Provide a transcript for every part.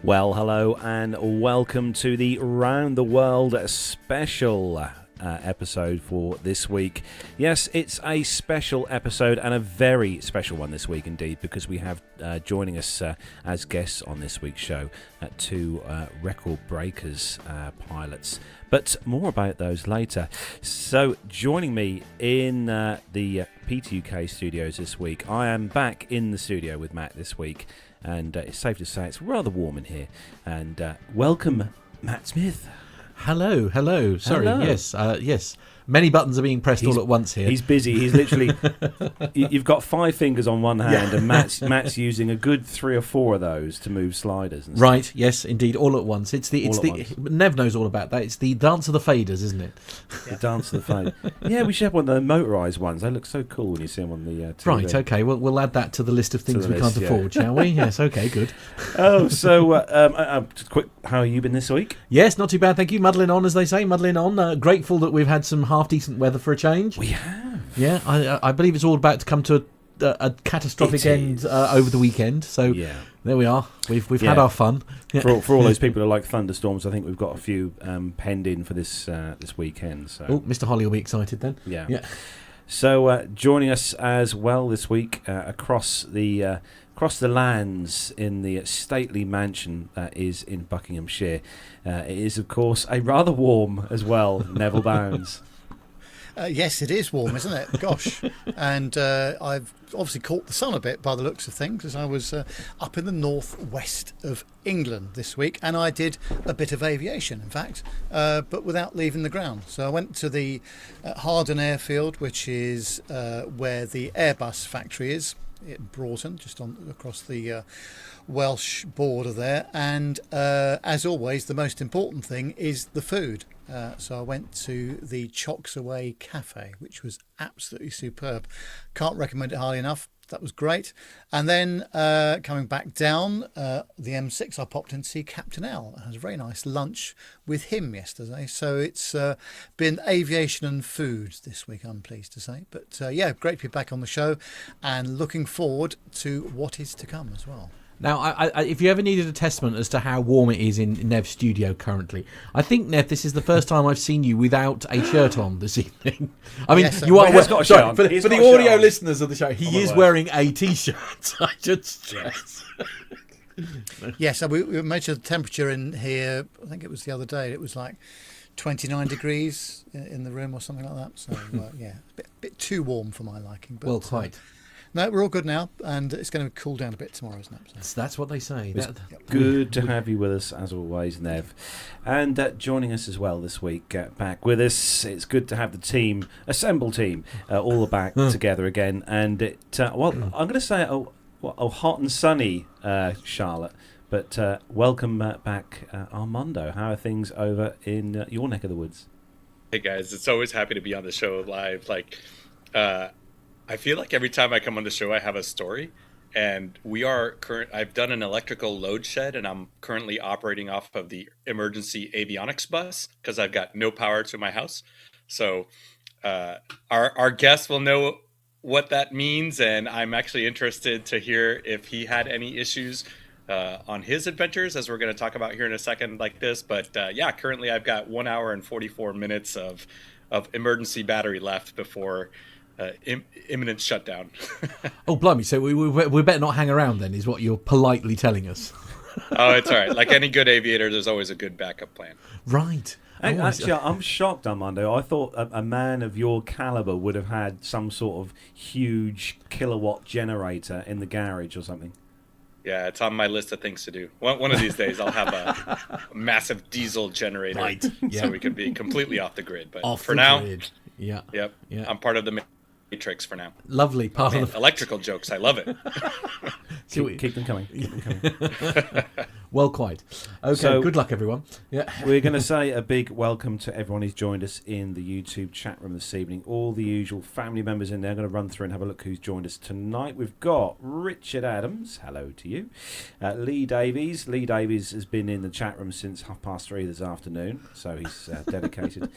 Well, hello and welcome to the Round the World special episode for this week. Yes, it's a special episode and a very special one this week indeed, because we have joining us as guests on this week's show two record breakers pilots. But more about those later. So joining me in the PTUK studios this week, I am back in the studio with Matt this week. And it's safe to say it's rather warm in here. And welcome, Matt Smith. Hello. Sorry, hello. Yes. Many buttons are being pressed all at once here. He's busy. He's literally... You've got 5 fingers on one hand, and Matt's using a good 3 or 4 of those to move sliders. And right, yes, indeed, all at once. Nev knows all about that. It's the dance of the faders, isn't it? The dance of the fade. Yeah, we should have one of the motorised ones. They look so cool when you see them on the TV. Right, okay. Well, we'll add that to the list of things we can't afford, shall we? Yes, okay, good. Oh, so just quick, how have you been this week? Yes, not too bad, thank you. Muddling on, as they say, muddling on. Grateful that we've had some half-decent weather for a change. We have. Yeah, I believe it's all about to come to a catastrophic end over the weekend. So yeah. There we are. We've had our fun. For all those people who like thunderstorms, I think we've got a few penned in for this weekend. So. Oh, Mr. Holly will be excited then. Yeah. So joining us as well this week across the lands in the stately mansion that is in Buckinghamshire. It is, of course, a rather warm as well, Neville Bounds. Yes, it is warm, isn't it? Gosh. And I've obviously caught the sun a bit by the looks of things, as I was up in the northwest of England this week, and I did a bit of aviation, in fact, but without leaving the ground. So I went to the Harden airfield, which is where the Airbus factory is, in Broughton, just across the Welsh border there. And as always, the most important thing is the food. So I went to the Chocks Away Cafe, which was absolutely superb. Can't recommend it highly enough. That was great. And then coming back down the M6, I popped in to see Captain L. I had a very nice lunch with him yesterday. So it's been aviation and food this week, I'm pleased to say. But yeah, great to be back on the show and looking forward to what is to come as well. Now, I, if you ever needed a testament as to how warm it is in Nev's studio currently, I think, Nev, this is the first time I've seen you without a shirt on this evening. I mean, yes, you are. He's got a shirt on. For the audio listeners of the show, he is wearing a T-shirt. I should stress. Yes, so we measured the temperature in here. I think it was the other day. It was like 29 degrees in the room or something like that. So yeah, a bit too warm for my liking. But, well, quite. No, we're all good now, and it's going to cool down a bit tomorrow, isn't it? So. That's what they say. Good to have you with us, as always, Nev. And joining us as well this week, back with us, it's good to have the team, assembled team, all back together again. And I'm going to say, hot and sunny, Charlotte, but welcome back, Armando. How are things over in your neck of the woods? Hey, guys, it's always happy to be on the show live. I feel like every time I come on the show, I have a story, and I've done an electrical load shed, and I'm currently operating off of the emergency avionics bus because I've got no power to my house. So our guest will know what that means, and I'm actually interested to hear if he had any issues on his adventures, as we're going to talk about here in a second like this. But yeah, currently I've got 1 hour and 44 minutes of emergency battery left before imminent shutdown. Oh, blimey. So we better not hang around then, is what you're politely telling us. Oh, it's all right. Like any good aviator, there's always a good backup plan. Right. Actually, I'm shocked, Armando. I thought a man of your caliber would have had some sort of huge kilowatt generator in the garage or something. Yeah, it's on my list of things to do. One of these days, I'll have a massive diesel generator, right? Yeah. So we can be completely off the grid. But off for the now, grid. Yeah. Yep. Yeah. I'm part of the Matrix for now. Lovely part of the electrical jokes. I love it. Keep them coming. Well, quite. Okay, so, good luck, everyone. Yeah. We're going to say a big welcome to everyone who's joined us in the YouTube chat room this evening. All the usual family members in there. I'm going to run through and have a look who's joined us tonight. We've got Richard Adams. Hello to you. Lee Davies. Lee Davies has been in the chat room since 3:30 this afternoon, so he's dedicated.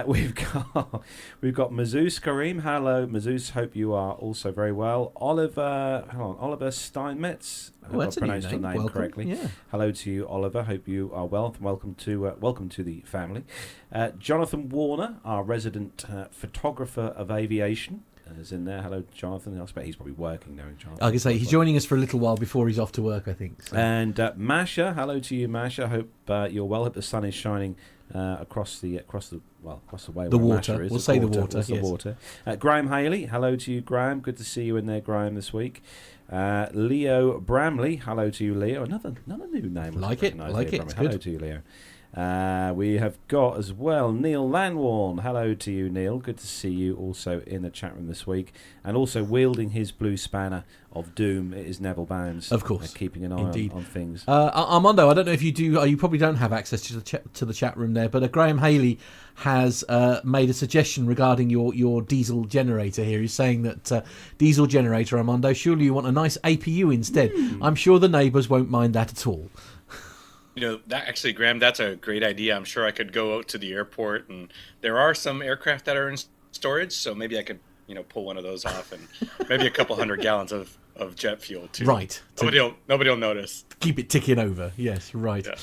We've got Mazouz Kareem. Hello, Mazouz. Hope you are also very well. Oliver Steinmetz. I hope I pronounced your name correctly. Yeah. Hello to you, Oliver. Hope you are well. Welcome to the family. Jonathan Warner, our resident photographer of Aviation, is in there. Hello, Jonathan. I expect he's probably working now. Jonathan. I can say he's joining us for a little while before he's off to work, I think. So. And Masha, hello to you, Masha. Hope you're well. Hope the sun is shining across the way. The where water. Masha is. We'll say the water. The water. Graham Haley, hello to you, Graham. Good to see you in there, Graham, this week. Leo Bramley, hello to you, Leo. Another new name. Like it. It's hello good. to you, Leo. We have got as well Neil Lanwarn. Hello to you, Neil. Good to see you also in the chat room this week. And also wielding his blue spanner of doom, it is Neville Bounds. Of course. Keeping an eye on things. Armando, I don't know if you do. You probably don't have access to the chat room there, but Graham Haley has made a suggestion regarding your diesel generator here. He's saying that diesel generator, Armando, surely you want a nice APU instead. I'm sure the neighbours won't mind that at all. That actually, Graham, that's a great idea. I'm sure I could go out to the airport, and there are some aircraft that are in storage, so maybe I could, pull one of those off, and maybe a couple 100 gallons of jet fuel too. Right. Nobody will notice. Keep it ticking over. Yes, right. Yeah.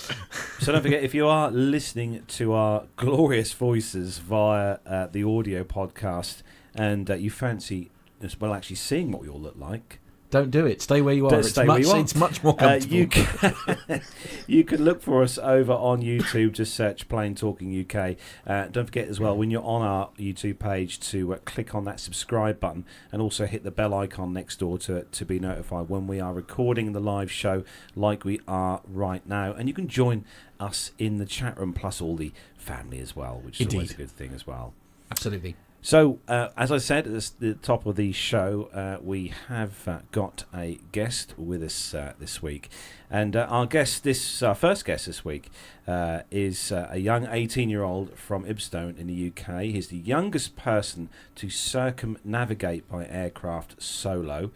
So don't forget, if you are listening to our glorious voices via the audio podcast, and you fancy actually seeing what we all look like. Don't do it. Stay where you are. It's much more comfortable. You can look for us over on YouTube. Just search Plain Talking UK. Don't forget as well, when you're on our YouTube page, to click on that subscribe button and also hit the bell icon next door to be notified when we are recording the live show like we are right now. And you can join us in the chat room, plus all the family as well, which is always a good thing as well. Absolutely. So, as I said at the top of the show, we have got a guest with us this week. And our first guest this week is a young 18-year-old from Ibstone in the UK. He's the youngest person to circumnavigate by aircraft solo.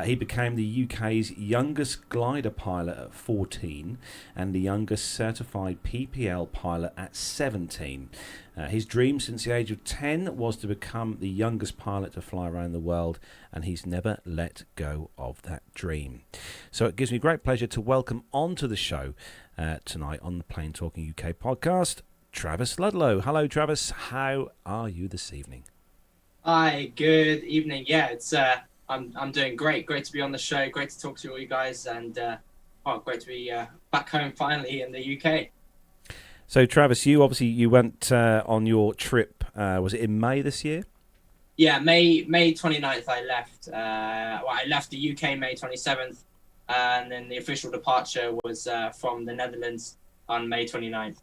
He became the UK's youngest glider pilot at 14 and the youngest certified PPL pilot at 17. His dream since the age of 10 was to become the youngest pilot to fly around the world, and he's never let go of that dream. So it gives me great pleasure to welcome onto the show tonight on the Plain Talking UK podcast, Travis Ludlow. Hello, Travis. How are you this evening? Hi, good evening. Yeah, it's I'm doing great. Great to be on the show. Great to talk to all you guys, and great to be back home finally in the UK. So, Travis, you went on your trip. Was it in May this year? Yeah, May 29th I left. I left the UK May 27th, and then the official departure was from the Netherlands on May 29th.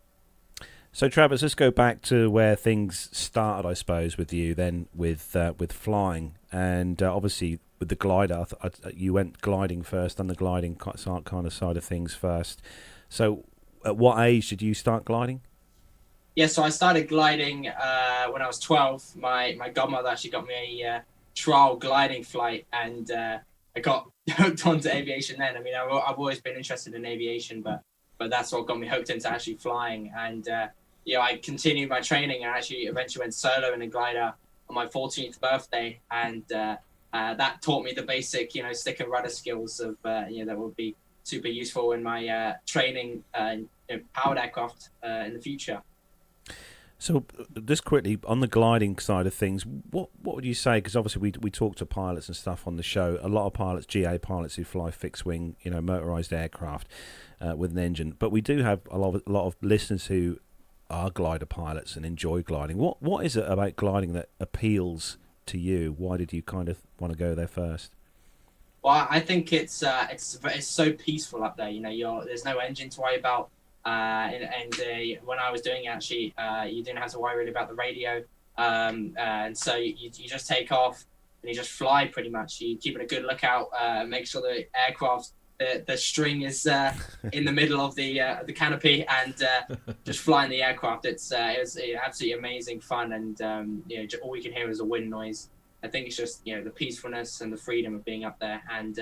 So, Travis, let's go back to where things started, I suppose, with you then, with flying, and obviously with the glider. You went gliding first, and the gliding kind of side of things first. So, at what age did you start gliding? Yeah, so I started gliding when I was 12. My godmother actually got me a trial gliding flight, and I got hooked onto aviation then. I mean, I've always been interested in aviation, but that's what got me hooked into actually flying. And I continued my training. I actually eventually went solo in a glider on my 14th birthday, and that taught me the basic, stick and rudder skills of that would be super useful in my training powered aircraft in the future. So just quickly on the gliding side of things, what would you say? Because obviously we talk to pilots and stuff on the show. A lot of pilots, GA pilots who fly fixed wing, motorized aircraft with an engine. But we do have a lot of listeners who are glider pilots and enjoy gliding. What is it about gliding that appeals to you? Why did you kind of want to go there first? Well, I think it's so peaceful up there. There's no engine to worry about. And when I was doing it, actually, you didn't have to worry really about the radio. And so you just take off and you just fly pretty much. You keep a good lookout, make sure the aircraft, the string is in the middle of the canopy, and just flying the aircraft. It was absolutely amazing fun, and all we can hear is a wind noise. I think it's just the peacefulness and the freedom of being up there, and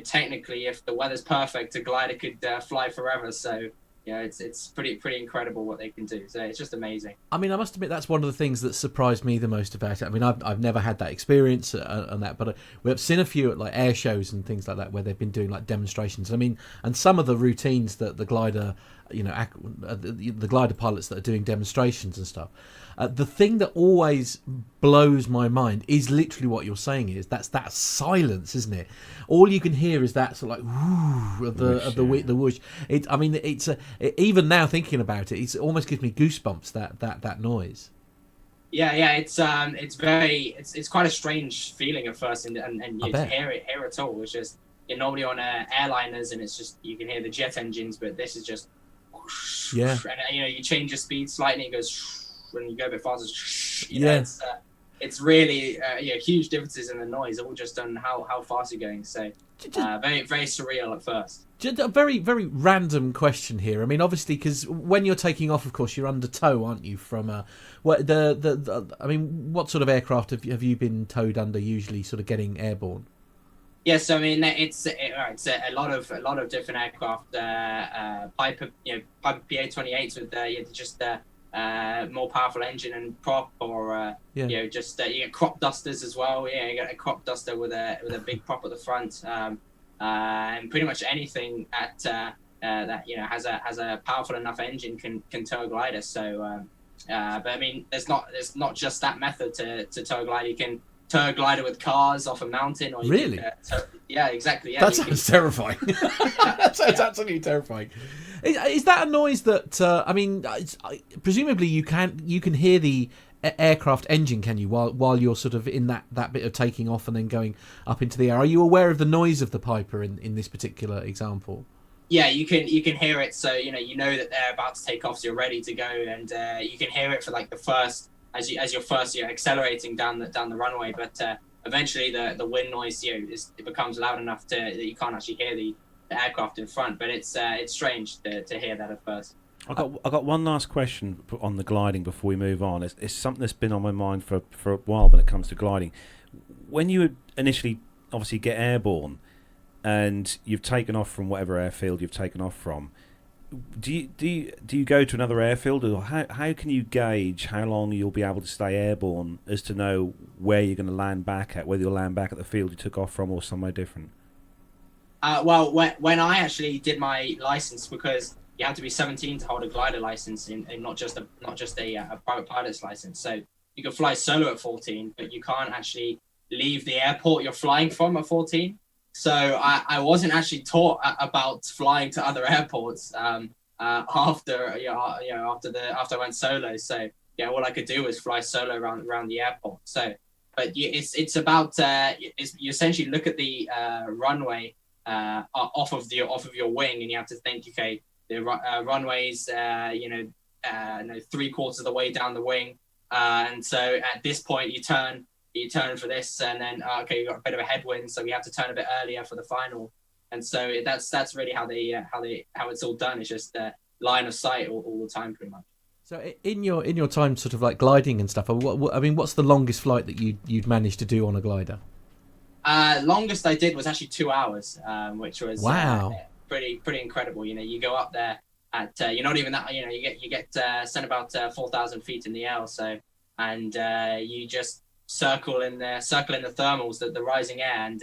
technically, if the weather's perfect, a glider could fly forever. So it's pretty incredible what they can do. So it's just amazing. I mean, I must admit that's one of the things that surprised me the most about it. I mean, I've never had that experience on that, but we've seen a few at like air shows and things like that where they've been doing like demonstrations. I mean, and some of the routines that the glider, the glider pilots that are doing demonstrations and stuff. The thing that always blows my mind is literally what you're saying is that's that silence, isn't it? All you can hear is that sort of like whoo of the whoosh. Even now thinking about it, it almost gives me goosebumps. That noise. Yeah, it's quite a strange feeling at first, and you to hear it all. It's just you're normally on airliners, and it's just you can hear the jet engines, but this is just whoosh, yeah. And you change your speed slightly, it goes. When you go a bit faster, it's really huge differences in the noise, all just on how fast you're going. So very very surreal at first. Just a very very random question here. I mean, obviously, because when you're taking off, of course, you're under tow, aren't you? From what sort of aircraft have you been towed under usually, sort of getting airborne? Yes, I mean it's a lot of different aircraft. Piper PA-28s with just more powerful engine and prop, or you get crop dusters as well. Yeah, you got a crop duster with a big prop at the front, and pretty much anything that has a powerful enough engine can tow a glider. So, but I mean, there's not just that method to tow a glider. You can tow a glider with cars off a mountain, or really? Yeah, exactly. Yeah, that sounds terrifying. That sounds absolutely terrifying. Is that a noise that presumably you can hear the aircraft engine, can you, while you're sort of in that bit of taking off and then going up into the air? Are you aware of the noise of the Piper in this particular example? Yeah, you can hear it. So you know that they're about to take off, so you're ready to go, and you can hear it for like the first as you're accelerating down the runway, but eventually the wind noise it becomes loud enough that you can't actually hear the aircraft in front. But it's strange to hear that at first. I got one last question on the gliding before we move on. It's something that's been on my mind for a while when it comes to gliding. When you initially obviously get airborne and you've taken off from whatever airfield you've taken off from, do you go to another airfield, or how can you gauge how long you'll be able to stay airborne as to know where you're going to land back at, whether you'll land back at the field you took off from or somewhere different? Well, when I actually did my license, because you have to be 17 to hold a glider license, and not just a private pilot's license. So you can fly solo at 14, but you can't actually leave the airport you're flying from at 14. So I wasn't actually taught about flying to other airports after I went solo. So all I could do was fly solo around the airport. So, but it's about you essentially look at the runway off of your wing, and you have to think, okay, the runway's 3/4 of the way down the wing, and so at this point you turn for this, and then you've got a bit of a headwind, so we have to turn a bit earlier for the final. And so that's really how it's all done. It's just line of sight all the time, pretty much. So in your time, sort of like gliding and stuff, what's the longest flight that you'd managed to do on a glider? Longest I did was actually 2 hours, which was wow, pretty incredible. You go up there at you're not even that. You get sent about 4,000 feet in the air, so, and you just circle in the thermals, the rising air, and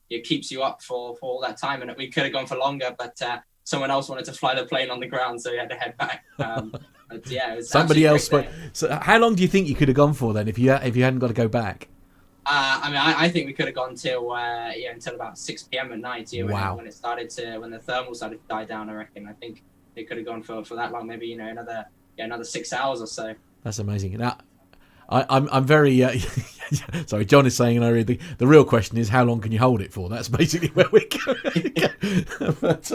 it keeps you up for all that time. And we could have gone for longer, but someone else wanted to fly the plane on the ground, so we had to head back. But yeah, it was somebody else. So how long do you think you could have gone for then if you hadn't got to go back? I think we could have gone till about 6 p.m. at night. Wow. When the thermals started to die down, I reckon. I think they could have gone for that long, maybe another 6 hours or so. That's amazing. Now, I'm very sorry. John is saying, and I read the real question is how long can you hold it for? That's basically where we're going. But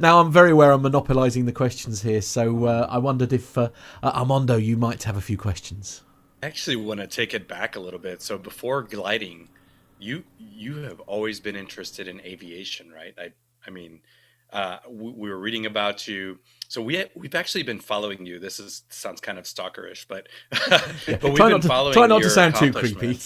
now I'm very aware I'm monopolising the questions here, so I wondered if Armando, you might have a few questions. I actually want to take it back a little bit. So before gliding, you have always been interested in aviation, right? I mean, we were reading about you. So we've actually been following you. This sounds kind of stalkerish, but but we've been following. Try not to sound too creepy,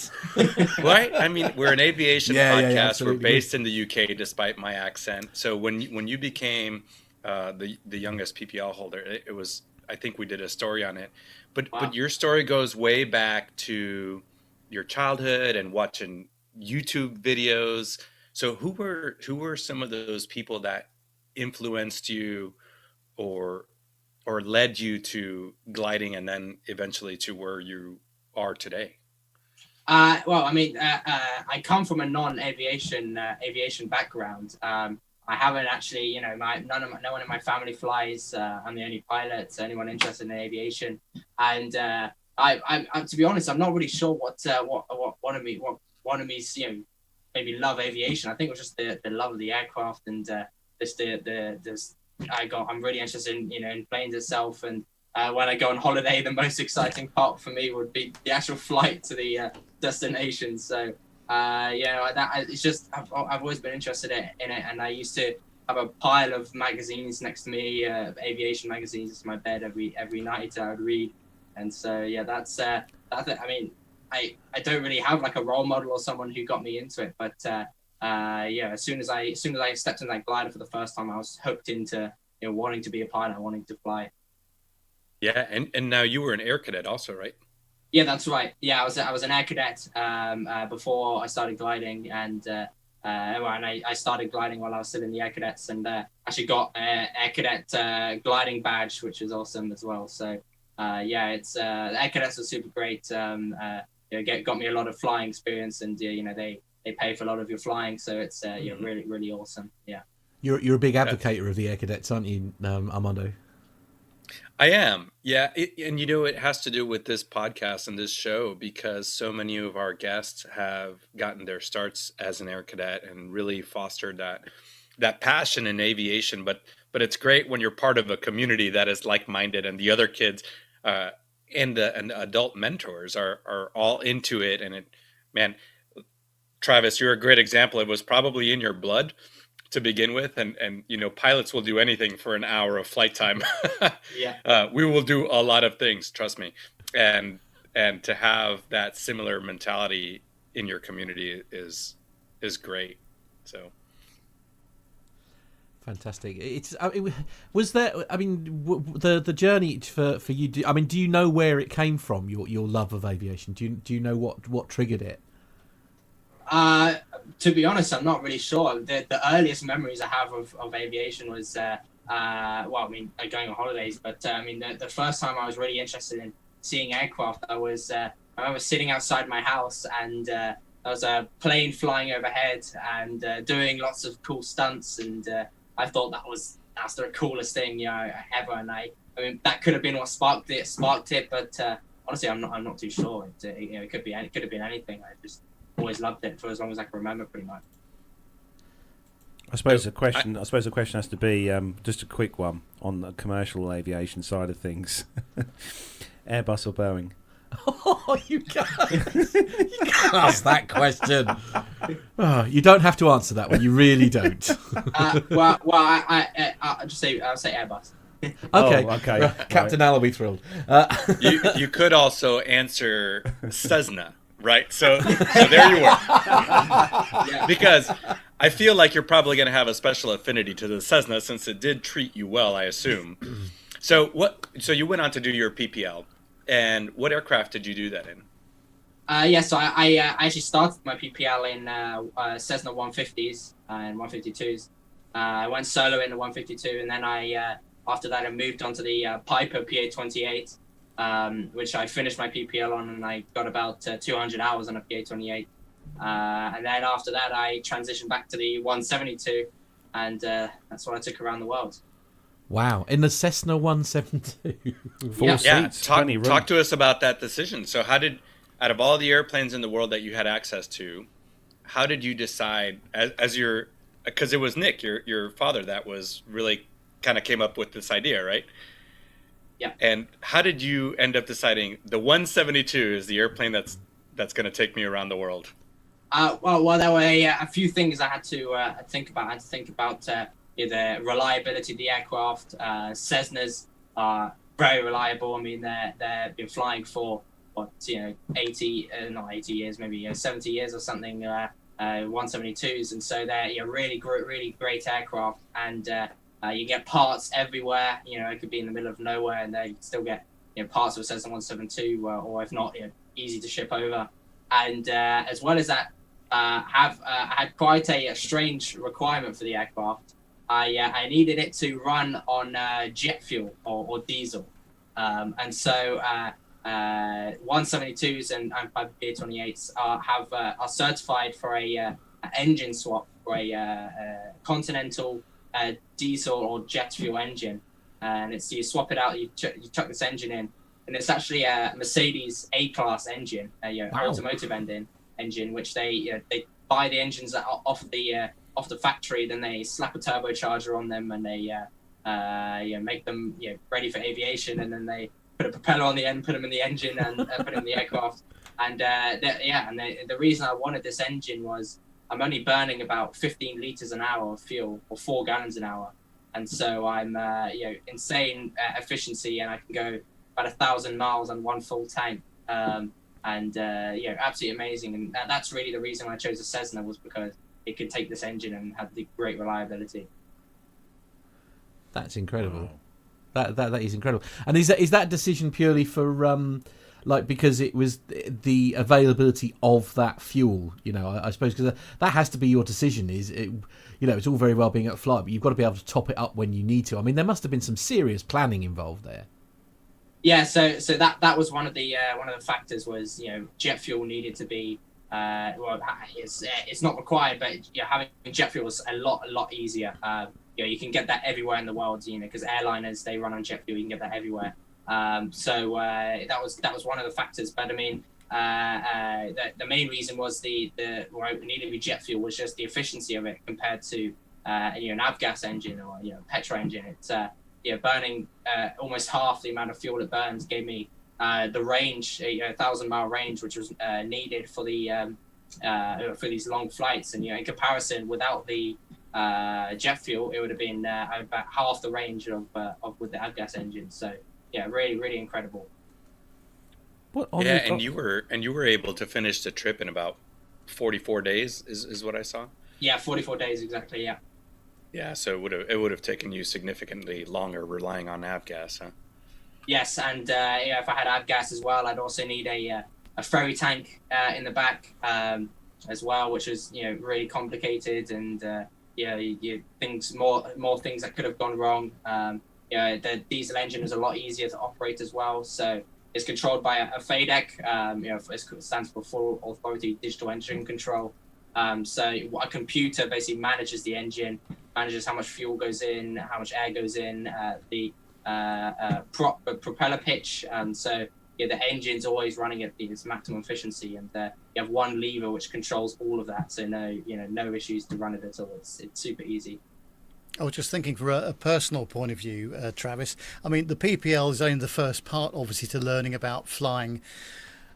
right? I mean, we're an aviation podcast. Yeah, we're based in the UK, despite my accent. So when you became the youngest PPL holder. It was, I think we did a story on it, but Wow. but your story goes way back to your childhood and watching YouTube videos. So who were some of those people that influenced you or led you to gliding and then eventually to where you are today? Well, I mean, I come from a non-aviation aviation background. I haven't actually, you know, no one in my family flies. I'm the only pilot, so anyone interested in aviation. And I, to be honest, I'm not really sure what wanted me, you know, maybe love aviation. I think it was just the love of the aircraft and just I'm really interested in, you know, in planes itself. And when I go on holiday, the most exciting part for me would be the actual flight to the destination. So it's just I've always been interested in it, and I used to have a pile of magazines next to me, aviation magazines in my bed every night I would read. And so that's I mean, I don't really have like a role model or someone who got me into it, but as soon as I stepped in that glider for the first time, I was hooked into, you know, wanting to be a pilot, wanting to fly. Yeah, and now you were an air cadet also, right? Yeah, that's right. Yeah, I was an air cadet before I started gliding, and I started gliding while I was still in the air cadets, and actually got air cadet gliding badge, which is awesome as well. So it's air cadets are super great. Got me a lot of flying experience, and you know, they pay for a lot of your flying, so it's really, really awesome. Yeah. You're a big advocate of the air cadets, aren't you, Armando? I am. Yeah. And, you know, it has to do with this podcast and this show because so many of our guests have gotten their starts as an air cadet and really fostered that passion in aviation. But it's great when you're part of a community that is like-minded and the other kids and the adult mentors are all into it. And man, Travis, you're a great example. It was probably in your blood to begin with, and you know, pilots will do anything for an hour of flight time. Yeah. We will do a lot of things, trust me, and to have that similar mentality in your community is great. So fantastic. Was there, I mean, the journey for you, I mean, do you know where it came from, your love of aviation? Do you know what triggered it? To be honest, I'm not really sure. The earliest memories I have of aviation was, going on holidays. But I mean, the first time I was really interested in seeing aircraft, I remember sitting outside my house, and there was a plane flying overhead and doing lots of cool stunts, and I thought that's the coolest thing, you know, ever. And I mean, that could have been what sparked it. But honestly, I'm not too sure. It could have been anything. I just always loved it for as long as I can remember, pretty much. I suppose the question has to be just a quick one on the commercial aviation side of things. Airbus or Boeing? Oh, you can't ask that question. Oh, you don't have to answer that one. You really don't. I'll say Airbus. Okay. Oh, okay. Captain Al will be thrilled. you could also answer Cessna. Right, so there you were. Yeah. Because I feel like you're probably going to have a special affinity to the Cessna since it did treat you well, I assume. So you went on to do your PPL, and what aircraft did you do that in? So I actually started my PPL in Cessna 150s and 152s. I went solo in the 152, and then after that I moved on to the Piper PA-28. Which I finished my PPL on, and I got about 200 hours on a PA-28. And then after that, I transitioned back to the 172, and that's what I took around the world. Wow, in the Cessna 172. Four seats, talk to us about that decision. So how did, out of all the airplanes in the world that you had access to, how did you decide, because it was Nick, your father, that was really kind of came up with this idea, right? Yeah. And how did you end up deciding the 172 is the airplane that's going to take me around the world? Well, there were a few things I had to think about. I had to think about the reliability of the aircraft. Cessnas are very reliable. I mean, they've been flying for 80 years, maybe 70 years or something. 172s, and so they're really great aircraft. And You get parts everywhere. It could be in the middle of nowhere, and they still get parts of a Cessna 172, or if not, easy to ship over. And as well as that, have had quite a strange requirement for the aircraft. I needed it to run on jet fuel or diesel, and so 172s and 5B28s are certified for a engine swap for a Continental diesel or jet fuel engine, and it's you swap it out, you chuck this engine in, and it's actually a Mercedes A-class engine, automotive engine, which they buy the engines off the factory, then they slap a turbocharger on them, and they make them ready for aviation, and then they put a propeller on the end, put them in the engine, and put them in the aircraft. And the reason I wanted this engine was I'm only burning about 15 liters an hour of fuel, or 4 gallons an hour, and so I'm insane efficiency, and I can go about 1,000 miles on one full tank, absolutely amazing. And that's really the reason I chose the Cessna, was because it could take this engine and have the great reliability. That's incredible. That is incredible. And is that decision purely for because it was the availability of that fuel? I suppose because that has to be your decision. It's all very well being at flight, but you've got to be able to top it up when you need to. I mean, there must have been some serious planning involved there. Yeah, so that was one of the factors was jet fuel needed to be it's not required, but having jet fuel is a lot easier. You can get that everywhere in the world, because airliners, they run on jet fuel. You can get that everywhere. So that was one of the factors. But I mean, the main reason was the why it needed to be jet fuel was just the efficiency of it compared to an avgas engine or petrol engine. It's burning almost half the amount of fuel it burns gave me the range, 1,000-mile range, which was needed for the for these long flights. And in comparison, without the jet fuel, it would have been about half the range of with the avgas engine. So really incredible. And you were able to finish the trip in about 44 days is what I saw. 44 days exactly. Yeah, so it would have taken you significantly longer relying on avgas, huh? Yes, and if I had avgas as well, I'd also need a ferry tank in the back as well, which is really complicated, and more things that could have gone wrong. The diesel engine is a lot easier to operate as well, so it's controlled by a FADEC. It stands for Full Authority Digital Engine Control. So a computer basically manages the engine, manages how much fuel goes in, how much air goes in, the propeller pitch. So the engine's always running at its maximum efficiency, and you have one lever which controls all of that. So no issues to run it at all. It's super easy. I was just thinking from a personal point of view, Travis. I mean, the PPL is only the first part, obviously, to learning about flying.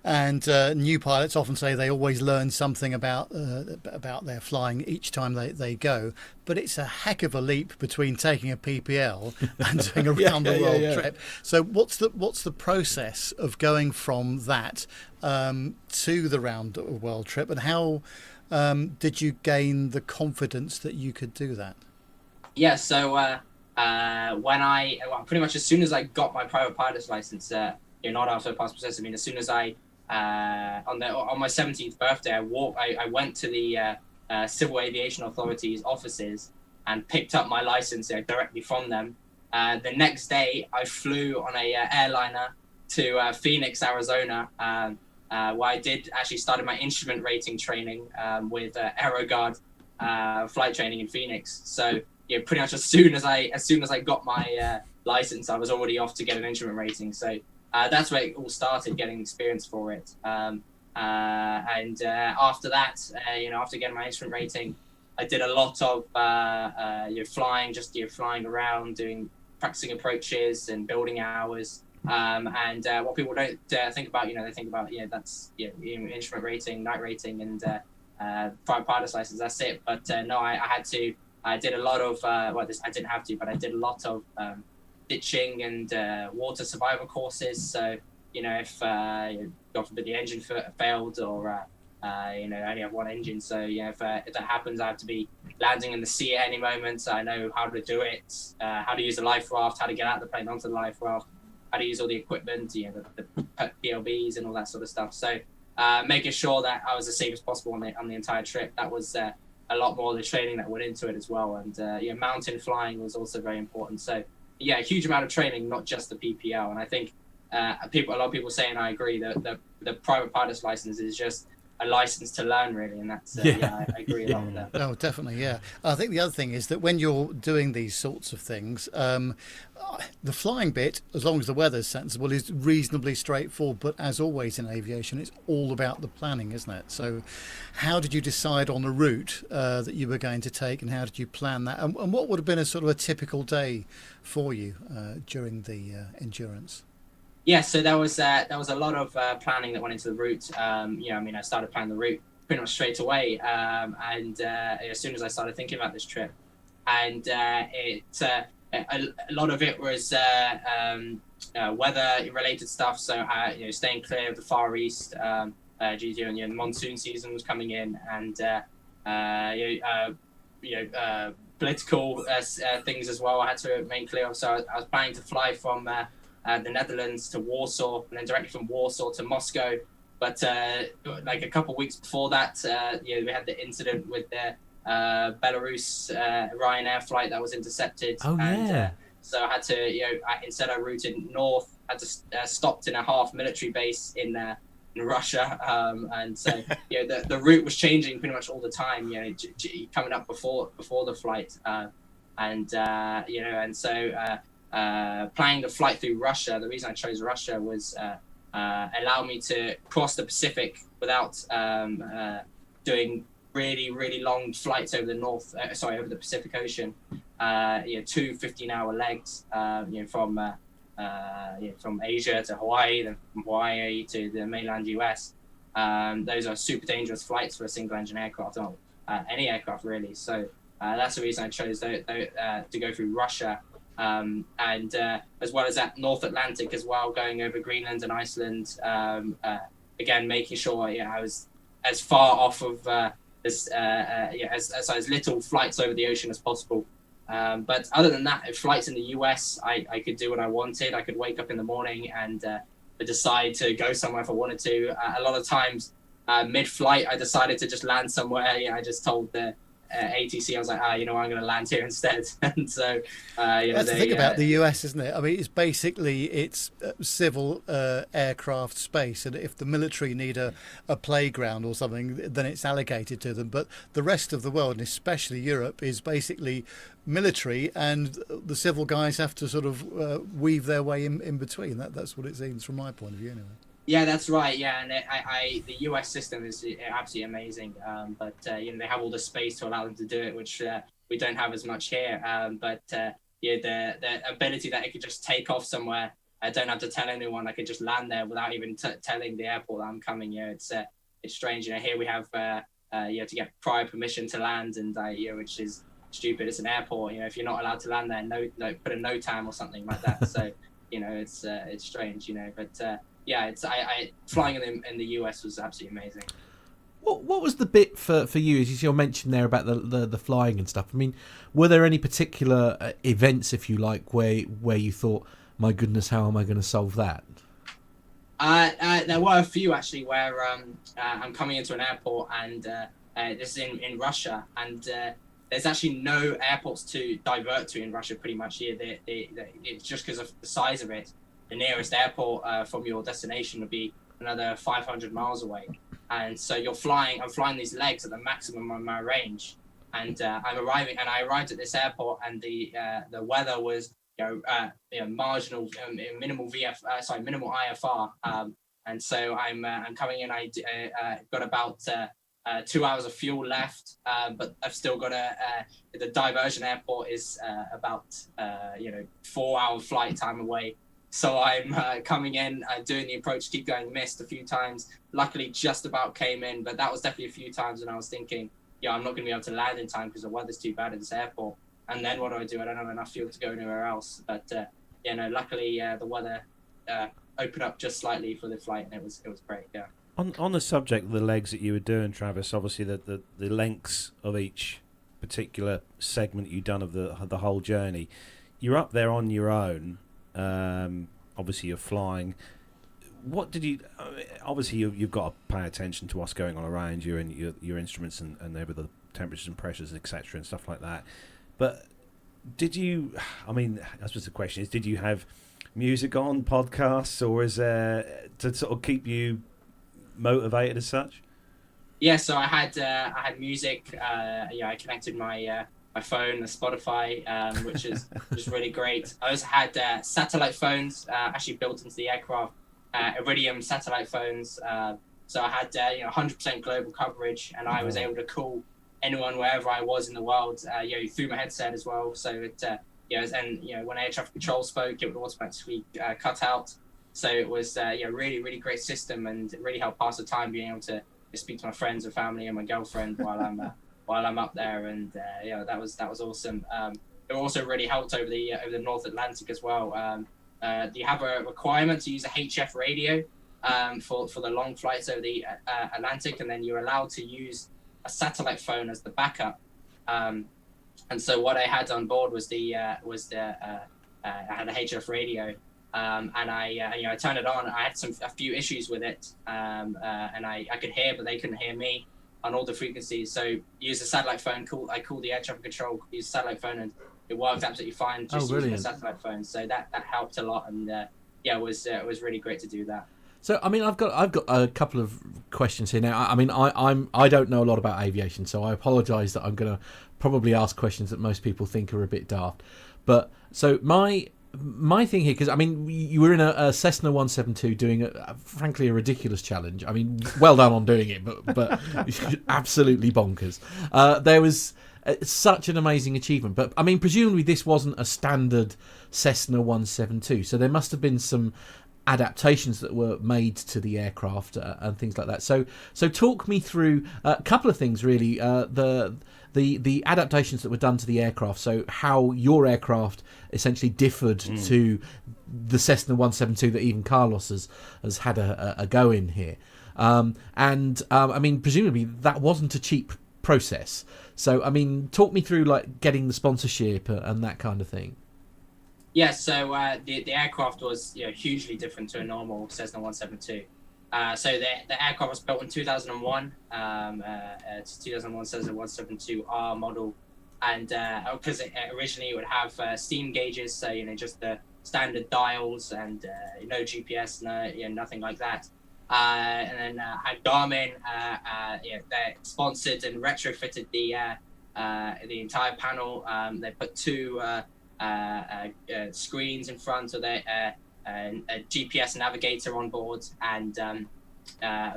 And new pilots often say they always learn something about their flying each time they go. But it's a heck of a leap between taking a PPL and doing a round the world trip. So what's the process of going from that to the round the world trip, and how did you gain the confidence that you could do that? Yeah, so pretty much as soon as I got my private pilot's license, not after the passport process. I mean, as soon as I on my 17th birthday, I went to the Civil Aviation Authority's offices and picked up my license directly from them. The next day, I flew on a airliner to Phoenix, Arizona, where I did actually started my instrument rating training with AeroGuard flight training in Phoenix. So pretty much as soon as I got my license, I was already off to get an instrument rating. So that's where it all started, getting experience for it. And after that, after getting my instrument rating, I did a lot of flying, flying around, practicing approaches and building hours. And what people don't think about, they think about, that's instrument rating, night rating, and private pilot's license. That's it. But no, I did a lot of I didn't have to, but I did a lot of ditching and water survival courses. So if God forbid the engine failed, or I only have one engine, so if that happens, I have to be landing in the sea at any moment. So I know how to do it, how to use the life raft, how to get out of the plane onto the life raft, how to use all the equipment, the PLBs and all that sort of stuff. So making sure that I was as safe as possible on the entire trip. That was a lot more of the training that went into it as well. And mountain flying was also very important. So a huge amount of training, not just the PPL. And I think a lot of people say, and I agree, that the private pilot's license is just a license to learn, really, and that's I agree a lot with that. Oh, definitely, yeah. I think the other thing is that when you're doing these sorts of things, the flying bit, as long as the weather's sensible, is reasonably straightforward. But as always in aviation, it's all about the planning, isn't it? So, how did you decide on the route that you were going to take, and how did you plan that? And what would have been a sort of a typical day for you during the endurance? Yeah, so there was a lot of planning that went into the route. I started planning the route pretty much straight away, and as soon as I started thinking about this trip, and a lot of it was weather-related stuff. So staying clear of the Far East due to the monsoon season was coming in, and political things as well. I had to remain clear of. So I was planning to fly from the Netherlands to Warsaw, and then directly from Warsaw to Moscow. But like a couple of weeks before that, we had the incident with the Belarus Ryanair flight that was intercepted. Oh, yeah. So I had to, instead I routed north, had to stopped in a half military base in Russia, and so the route was changing pretty much all the time. Coming up before the flight, planning the flight through Russia. The reason I chose Russia was allow me to cross the Pacific without doing really, really long flights over over the Pacific Ocean. 2 15-hour legs, from Asia to Hawaii, then from Hawaii to the mainland US. Those are super dangerous flights for a single-engine aircraft, or any aircraft really. So that's the reason I chose to go through Russia. And as well as that North Atlantic as well, going over Greenland and Iceland, again making sure I was as far off of as little flights over the ocean as possible. But other than that, flights in the US, I could do what I wanted. I could wake up in the morning and decide to go somewhere if I wanted to. A lot of times, mid-flight, I decided to just land somewhere. I just told the ATC, I was like, I'm going to land here instead. And so, that's the thing about the US, isn't it? I mean, it's civil aircraft space, and if the military need a playground or something, then it's allocated to them. But the rest of the world, and especially Europe, is basically military, and the civil guys have to sort of weave their way in between. That's what it seems from my point of view, anyway. Yeah, that's right. Yeah, and the US system is absolutely amazing. But they have all the space to allow them to do it, which we don't have as much here. But the ability that I could just take off somewhere, I don't have to tell anyone. I could just land there without even telling the airport that I'm coming. It's strange. Here we have you have to get prior permission to land, and which is stupid. It's an airport. If you're not allowed to land there, no, put a NOTAM or something like that. So it's strange. But flying in the US was absolutely amazing. What was the bit for you, as you mentioned there about the flying and stuff? I mean, were there any particular events, if you like, where you thought, my goodness, how am I going to solve that? There were a few actually where I'm coming into an airport, and this is in Russia, and there's actually no airports to divert to in Russia pretty much here. It's just because of the size of it. The nearest airport from your destination would be another 500 miles away. And so I'm flying these legs at the maximum of my range. And I arrived at this airport, and the weather was marginal, minimal minimal IFR. And so I'm coming in. I got about 2 hours of fuel left, but I've still got the diversion airport is about 4-hour flight time away. So I'm coming in, doing the approach, keep going, missed a few times. Luckily, just about came in, but that was definitely a few times when I was thinking, I'm not going to be able to land in time because the weather's too bad at this airport. And then what do? I don't have enough fuel to go anywhere else. But luckily the weather opened up just slightly for the flight, and it was great. Yeah. On the subject of the legs that you were doing, Travis, obviously the lengths of each particular segment you've done of the whole journey, you're up there on your own. Obviously, you're flying. What did you? Obviously, you've got to pay attention to what's going on around you and your instruments and there with the temperatures and pressures, etc., and stuff like that. But did you? I mean, I suppose the question is, did you have music on, podcasts, or is there to sort of keep you motivated as such? Yeah, so I had music. I connected my phone, the Spotify, which is really great. I also had satellite phones actually built into the aircraft, Iridium satellite phones. So I had 100% global coverage, and I was able to call anyone wherever I was in the world, through my headset as well. So it, when air traffic control spoke, it would automatically cut out. So it was really, really great system, and it really helped pass the time being able to speak to my friends and family and my girlfriend while I'm up there, and that was awesome. It also really helped over the North Atlantic as well. You have a requirement to use a HF radio for the long flights over the Atlantic, and then you're allowed to use a satellite phone as the backup. And so what I had on board was I had a HF radio. And I turned it on. I had a few issues with it, and I could hear, but they couldn't hear me on all the frequencies. So use a satellite phone. I called the air traffic control, use a satellite phone, and it worked absolutely fine just using a satellite phone. So that helped a lot, and it was really great to do that. So I mean, I've got a couple of questions here now. I mean, I don't know a lot about aviation, so I apologise that I'm going to probably ask questions that most people think are a bit daft. But so my thing here, because I mean, you were in a Cessna 172 doing frankly a ridiculous challenge. I mean, well done on doing it, but absolutely bonkers. There was such an amazing achievement, but I mean, presumably this wasn't a standard Cessna 172, so there must have been some adaptations that were made to the aircraft and things like that. So talk me through a couple of things really. The adaptations that were done to the aircraft, so how your aircraft essentially differed to the Cessna 172 that even Carlos has had a go in here. I mean, presumably that wasn't a cheap process. So, I mean, talk me through like getting the sponsorship and that kind of thing. Yeah, so the aircraft was hugely different to a normal Cessna 172. So the aircraft was built in 2001. It's 2001 Cessna 172R model, and because originally it would have steam gauges, so just the standard dials and no GPS, nothing like that. And then had Garmin. They sponsored and retrofitted the entire panel. They put two screens in front of a GPS navigator on board, and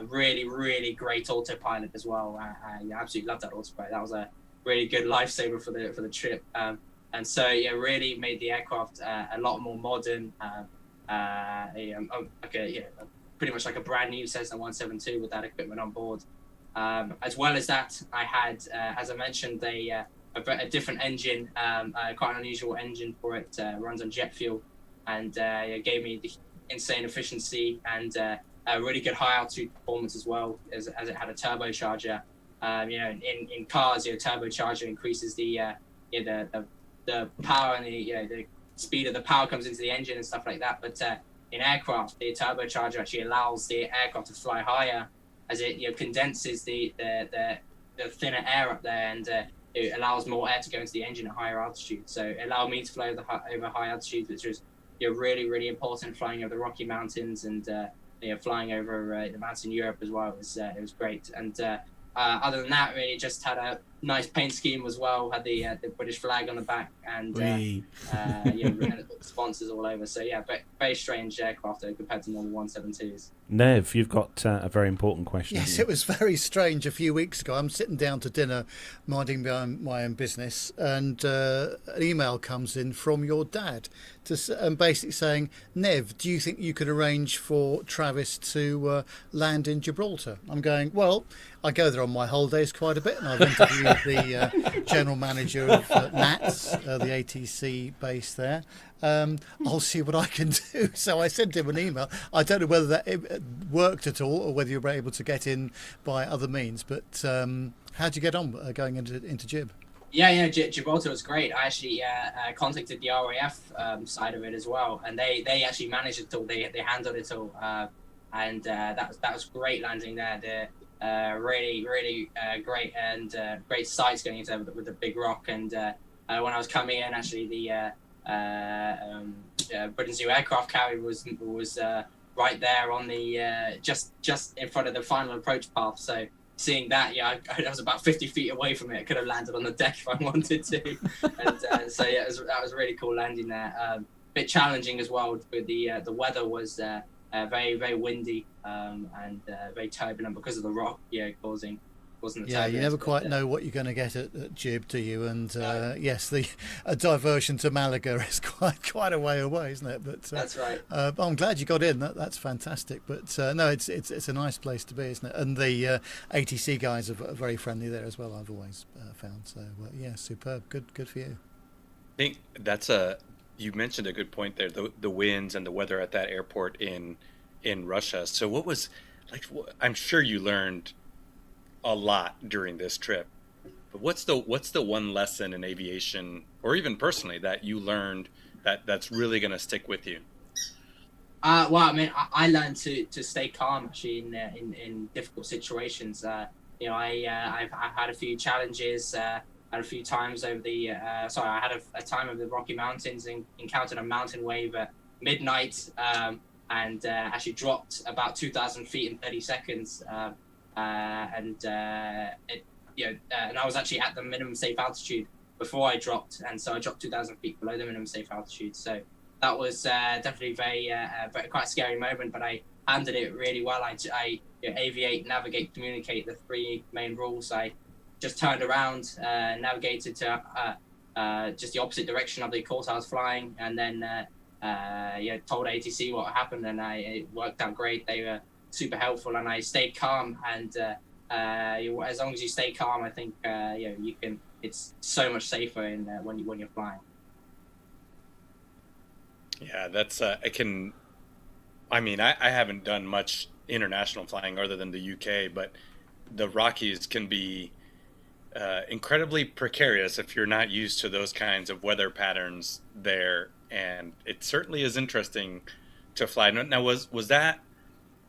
really, really great autopilot as well. I absolutely loved that autopilot. That was a really good lifesaver for the trip. And so really made the aircraft a lot more modern. Pretty much like a brand new Cessna 172 with that equipment on board. As well as that, I had, as I mentioned, a different engine, quite an unusual engine for it. Runs on jet fuel, and it gave me the insane efficiency and a really good high altitude performance as well, as it had a turbocharger. In cars, turbocharger increases the power and the speed of the power comes into the engine and stuff like that. But in aircraft, the turbocharger actually allows the aircraft to fly higher, as it condenses the thinner air up there, and it allows more air to go into the engine at higher altitude. So it allowed me to fly over high altitude, which was really, really important, flying over the Rocky Mountains and flying over the mountains in Europe as well. It was great. And other than that, really just had a nice paint scheme as well. Had the British flag on the back, and sponsors all over. So but very strange aircraft compared to normal 172s. Nev, you've got a very important question. Yes, it was very strange. A few weeks ago, I'm sitting down to dinner, minding my own business, and an email comes in from your dad, basically saying, "Nev, do you think you could arrange for Travis to land in Gibraltar?" I'm going, well, I go there on my holidays quite a bit, and I've interviewed the general manager of NATS, the ATC base there. I'll see what I can do. So I sent him an email. I don't know whether that worked at all or whether you were able to get in by other means. But how'd you get on going into Jib? Yeah, Gibraltar was great. I actually contacted the RAF side of it as well, and they actually managed it all. They handled it all, and that was great landing there. The really great and great sights going into with the big rock. And when I was coming in, actually the Britain's new aircraft carrier was right there on the just in front of the final approach path. So seeing that, I was about 50 feet away from it. I could have landed on the deck if I wanted to. And so yeah, that was a really cool landing there. Bit challenging as well. With the weather was very windy and very turbulent because of the rock. Causing the turbulence. Yeah, you never quite know what you're going to get at Jib, do you? And yes, a diversion to Malaga is quite a way away, isn't it? But that's right. I'm glad you got in. That's fantastic. But no, it's a nice place to be, isn't it? And the ATC guys are very friendly there as well. I've always found. So yeah, superb. Good for you. I think you mentioned a good point there. The winds and the weather at that airport in Russia. So what was like? I'm sure you learned a lot during this trip, but what's the one lesson in aviation or even personally that you learned that's really going to stick with you? Well, I mean, I learned to stay calm actually in difficult situations. I've had a few challenges, had a few times over the I had a time over the Rocky Mountains and encountered a mountain wave at midnight, and actually dropped about 2,000 feet in 30 seconds. And I was actually at the minimum safe altitude before I dropped, and so I dropped 2,000 feet below the minimum safe altitude. So that was definitely very quite a scary moment, but I handled it really well. I aviate, navigate, communicate, the three main rules. I just turned around, navigated to just the opposite direction of the course I was flying, and then told ATC what happened, and it worked out great. They were super helpful, and I stayed calm. And as long as you stay calm, I think you can. It's so much safer when you're flying. Yeah, that's I haven't done much international flying other than the UK, but the Rockies can be incredibly precarious if you're not used to those kinds of weather patterns there, and it certainly is interesting to fly. Now, was that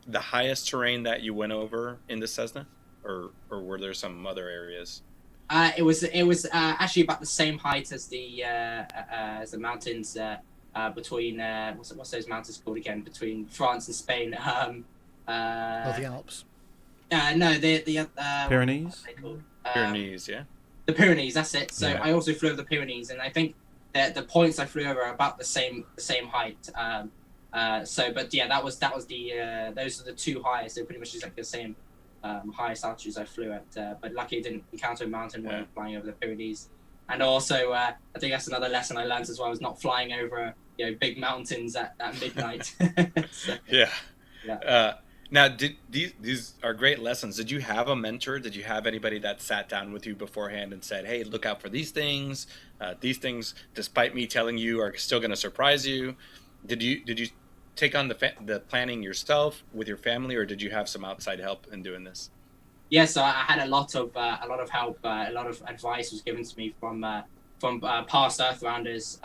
the highest terrain that you went over in the Cessna, or were there some other areas? It was actually about the same height as the mountains between what's those mountains called again, between France and Spain? The Alps. No, the Pyrenees. What are they called? Pyrenees, yeah. The Pyrenees, that's it. So Yeah. I also flew over the Pyrenees, and I think that the points I flew over are about the same height. But yeah, that was the those are the two highest. They're pretty much just like the same highest altitudes I flew at. But luckily, I didn't encounter a mountain wave flying over the Pyrenees. And also, I think that's another lesson I learned as well, is not flying over big mountains at midnight. Yeah. Now, these are great lessons. Did you have a mentor? Did you have anybody that sat down with you beforehand and said, "Hey, look out for these things. These things, despite me telling you, are still going to surprise you"? Did you take on the planning yourself with your family, or did you have some outside help in doing this? Yeah, so I had a lot of help. A lot of advice was given to me from past Earth rounders.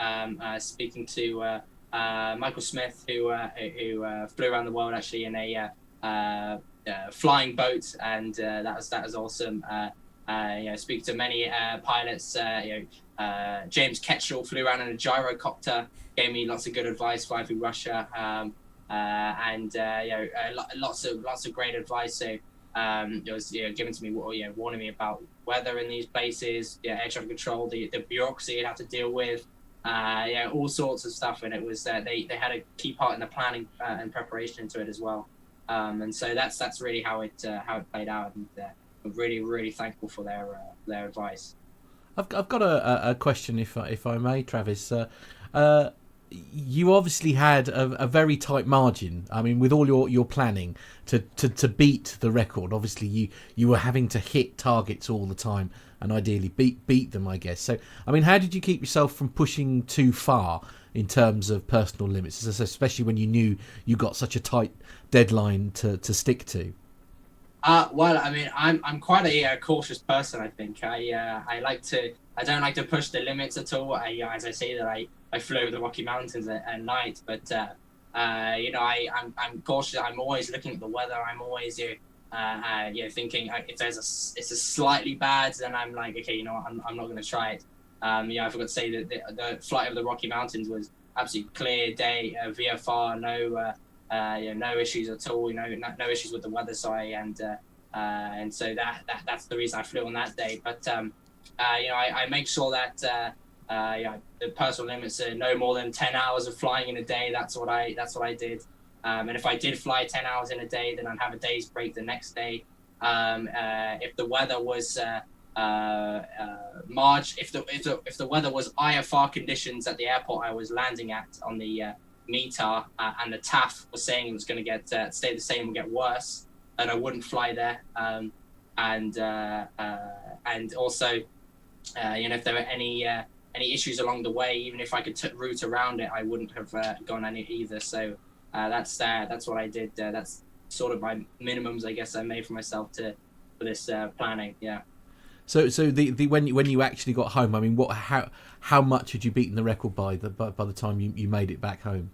Speaking to Michael Smith, who flew around the world actually in a flying boat, and that was awesome. Speak to many pilots. James Ketchell flew around in a gyrocopter, gave me lots of good advice flying through Russia, lots of great advice. So it was given to me, warning me about weather in these places, air traffic control, the bureaucracy you'd have to deal with, all sorts of stuff. And it was they had a key part in the planning and preparation into it as well. And so that's really how it played out. And I'm really thankful for their advice. I've got a question, if I may, Travis. you obviously had a very tight margin. I mean, with all your planning to beat the record, obviously you were having to hit targets all the time and ideally beat them, I guess. So, I mean, how did you keep yourself from pushing too far in terms of personal limits, especially when you knew you got such a tight deadline to stick to? Well, I mean, I'm quite a cautious person. I think I don't like to push the limits at all. As I say that I flew over the Rocky Mountains at night, but I'm cautious. I'm always looking at the weather. I'm always thinking if it's a slightly bad, then I'm like, okay, you know what, I'm not going to try it. I forgot to say that the flight over the Rocky Mountains was absolutely clear day, VFR, no issues at all. No issues with the weather. Sorry, and so that's the reason I flew on that day. But I make sure that the personal limits are no more than 10 hours of flying in a day. That's what I did. And if I did fly 10 hours in a day, then I'd have a day's break the next day. If the weather was March, if the weather was IFR conditions at the airport I was landing at on the META, and the TAF was saying it was going to get stay the same and get worse, then I wouldn't fly there. And also, if there were any issues along the way, even if I could route around it, I wouldn't have gone any either. So that's what I did. That's sort of my minimums, I guess, I made for myself for this planning. Yeah. So the when you actually got home, I mean, how much had you beaten the record by the time you made it back home?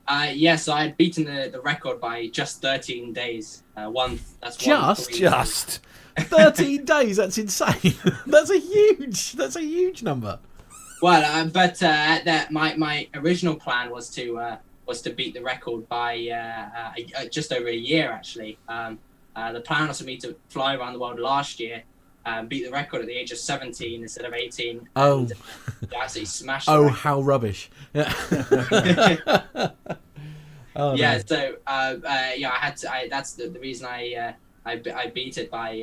So I had beaten the record by just 13 days. Just 13 days. That's insane. That's a huge number. Well, but my original plan was to beat the record by just over a year, actually. The plan was for me to fly around the world last year, beat the record at the age of 17 instead of 18. Oh, and absolutely smashed. Oh, how rubbish! Yeah. Oh, yeah. no. So I had to. That's the reason I beat it by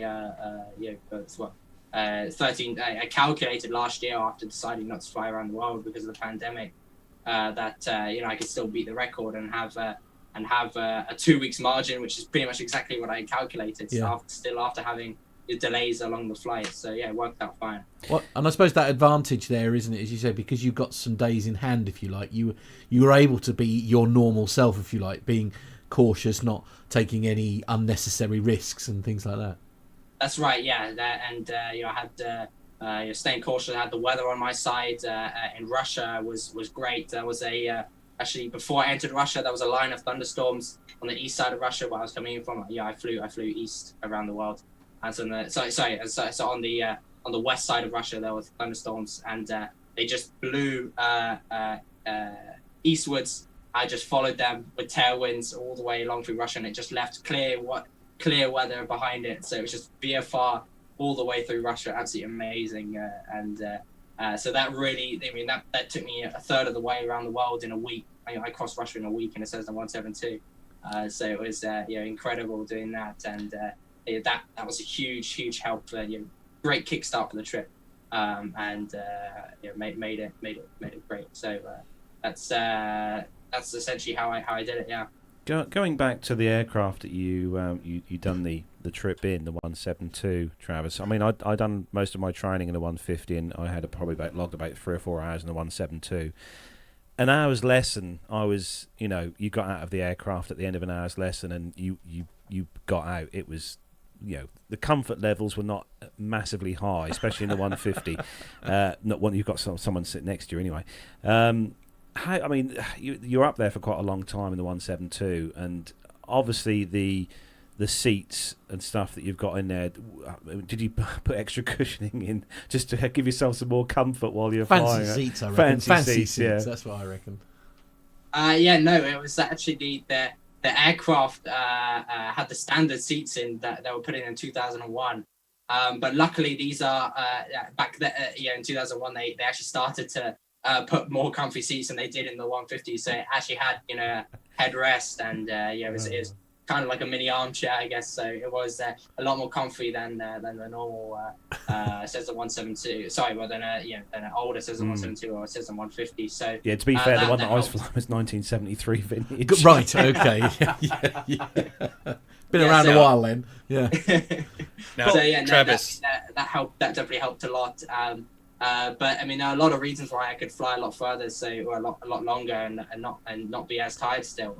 13. I calculated last year after deciding not to fly around the world because of the pandemic that I could still beat the record and have a 2 weeks margin, which is pretty much exactly what I calculated. Yeah. After having the delays along the flight, so yeah, it worked out fine. Well, and I suppose that advantage there, isn't it, as you said, because you got some days in hand, if you like, you were able to be your normal self, if you like, being cautious, not taking any unnecessary risks and things like that. That's right, yeah. I had staying cautious. I had the weather on my side. In Russia was great. There was actually before I entered Russia, there was a line of thunderstorms on the east side of Russia where I was coming in from. I flew east around the world, and so on the west side of Russia there was thunderstorms, and they just blew eastwards. I just followed them with tailwinds all the way along through Russia, and it just left clear weather behind it. So it was just VFR all the way through Russia. Absolutely amazing. So that really, that took me a third of the way around the world in a week. I crossed Russia in a week in a Cessna 172. So it was incredible doing that, and that was a huge help. Great kickstart for the trip, and made it great. So that's essentially how I did it. Yeah. Going back to the aircraft that you done the trip in, the 172, Travis. I mean, I done most of my training in the 150, and I had logged about 3 or 4 hours in the 172. An hour's lesson, I was, you got out of the aircraft at the end of an hour's lesson, and you got out. It was, the comfort levels were not massively high, especially in the 150. Not when you've got someone sitting next to you, anyway. You're up there for quite a long time in the 172, and obviously the seats and stuff that you've got in there. Did you put extra cushioning in just to give yourself some more comfort while you're flying? Fancy seats, I reckon. Fancy seats, yeah. That's what I reckon. It was actually the aircraft had the standard seats in that they were put in 2001. But luckily, these are back then. In 2001, they actually started to put more comfy seats than they did in the 150. So it actually had headrest, and it kind of like a mini armchair, I guess. So it was a lot more comfy than the normal Cessna 172. Sorry, well than an older Cessna 172 or a Cessna 150. So yeah, to be fair, the one that I was helped. flying was 1973 vintage. Right. Okay. yeah. Been around a while then. Yeah. Now, So yeah, Travis, that helped. That definitely helped a lot. But I mean, there are a lot of reasons why I could fly a lot further, or a lot longer, and not be as tired still.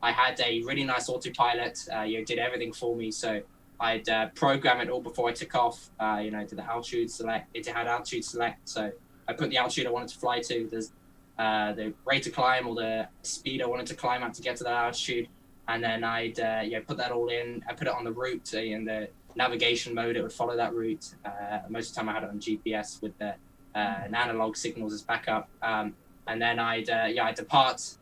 I had a really nice autopilot. Did everything for me. So I'd program it all before I took off. Did the altitude select. It had altitude select. So I put the altitude I wanted to fly to. There's the rate of climb or the speed I wanted to climb at to get to that altitude, and then I'd put that all in. I put it on the route in the navigation mode. It would follow that route. Most of the time I had it on GPS with the analog signals as backup. And then I'd depart.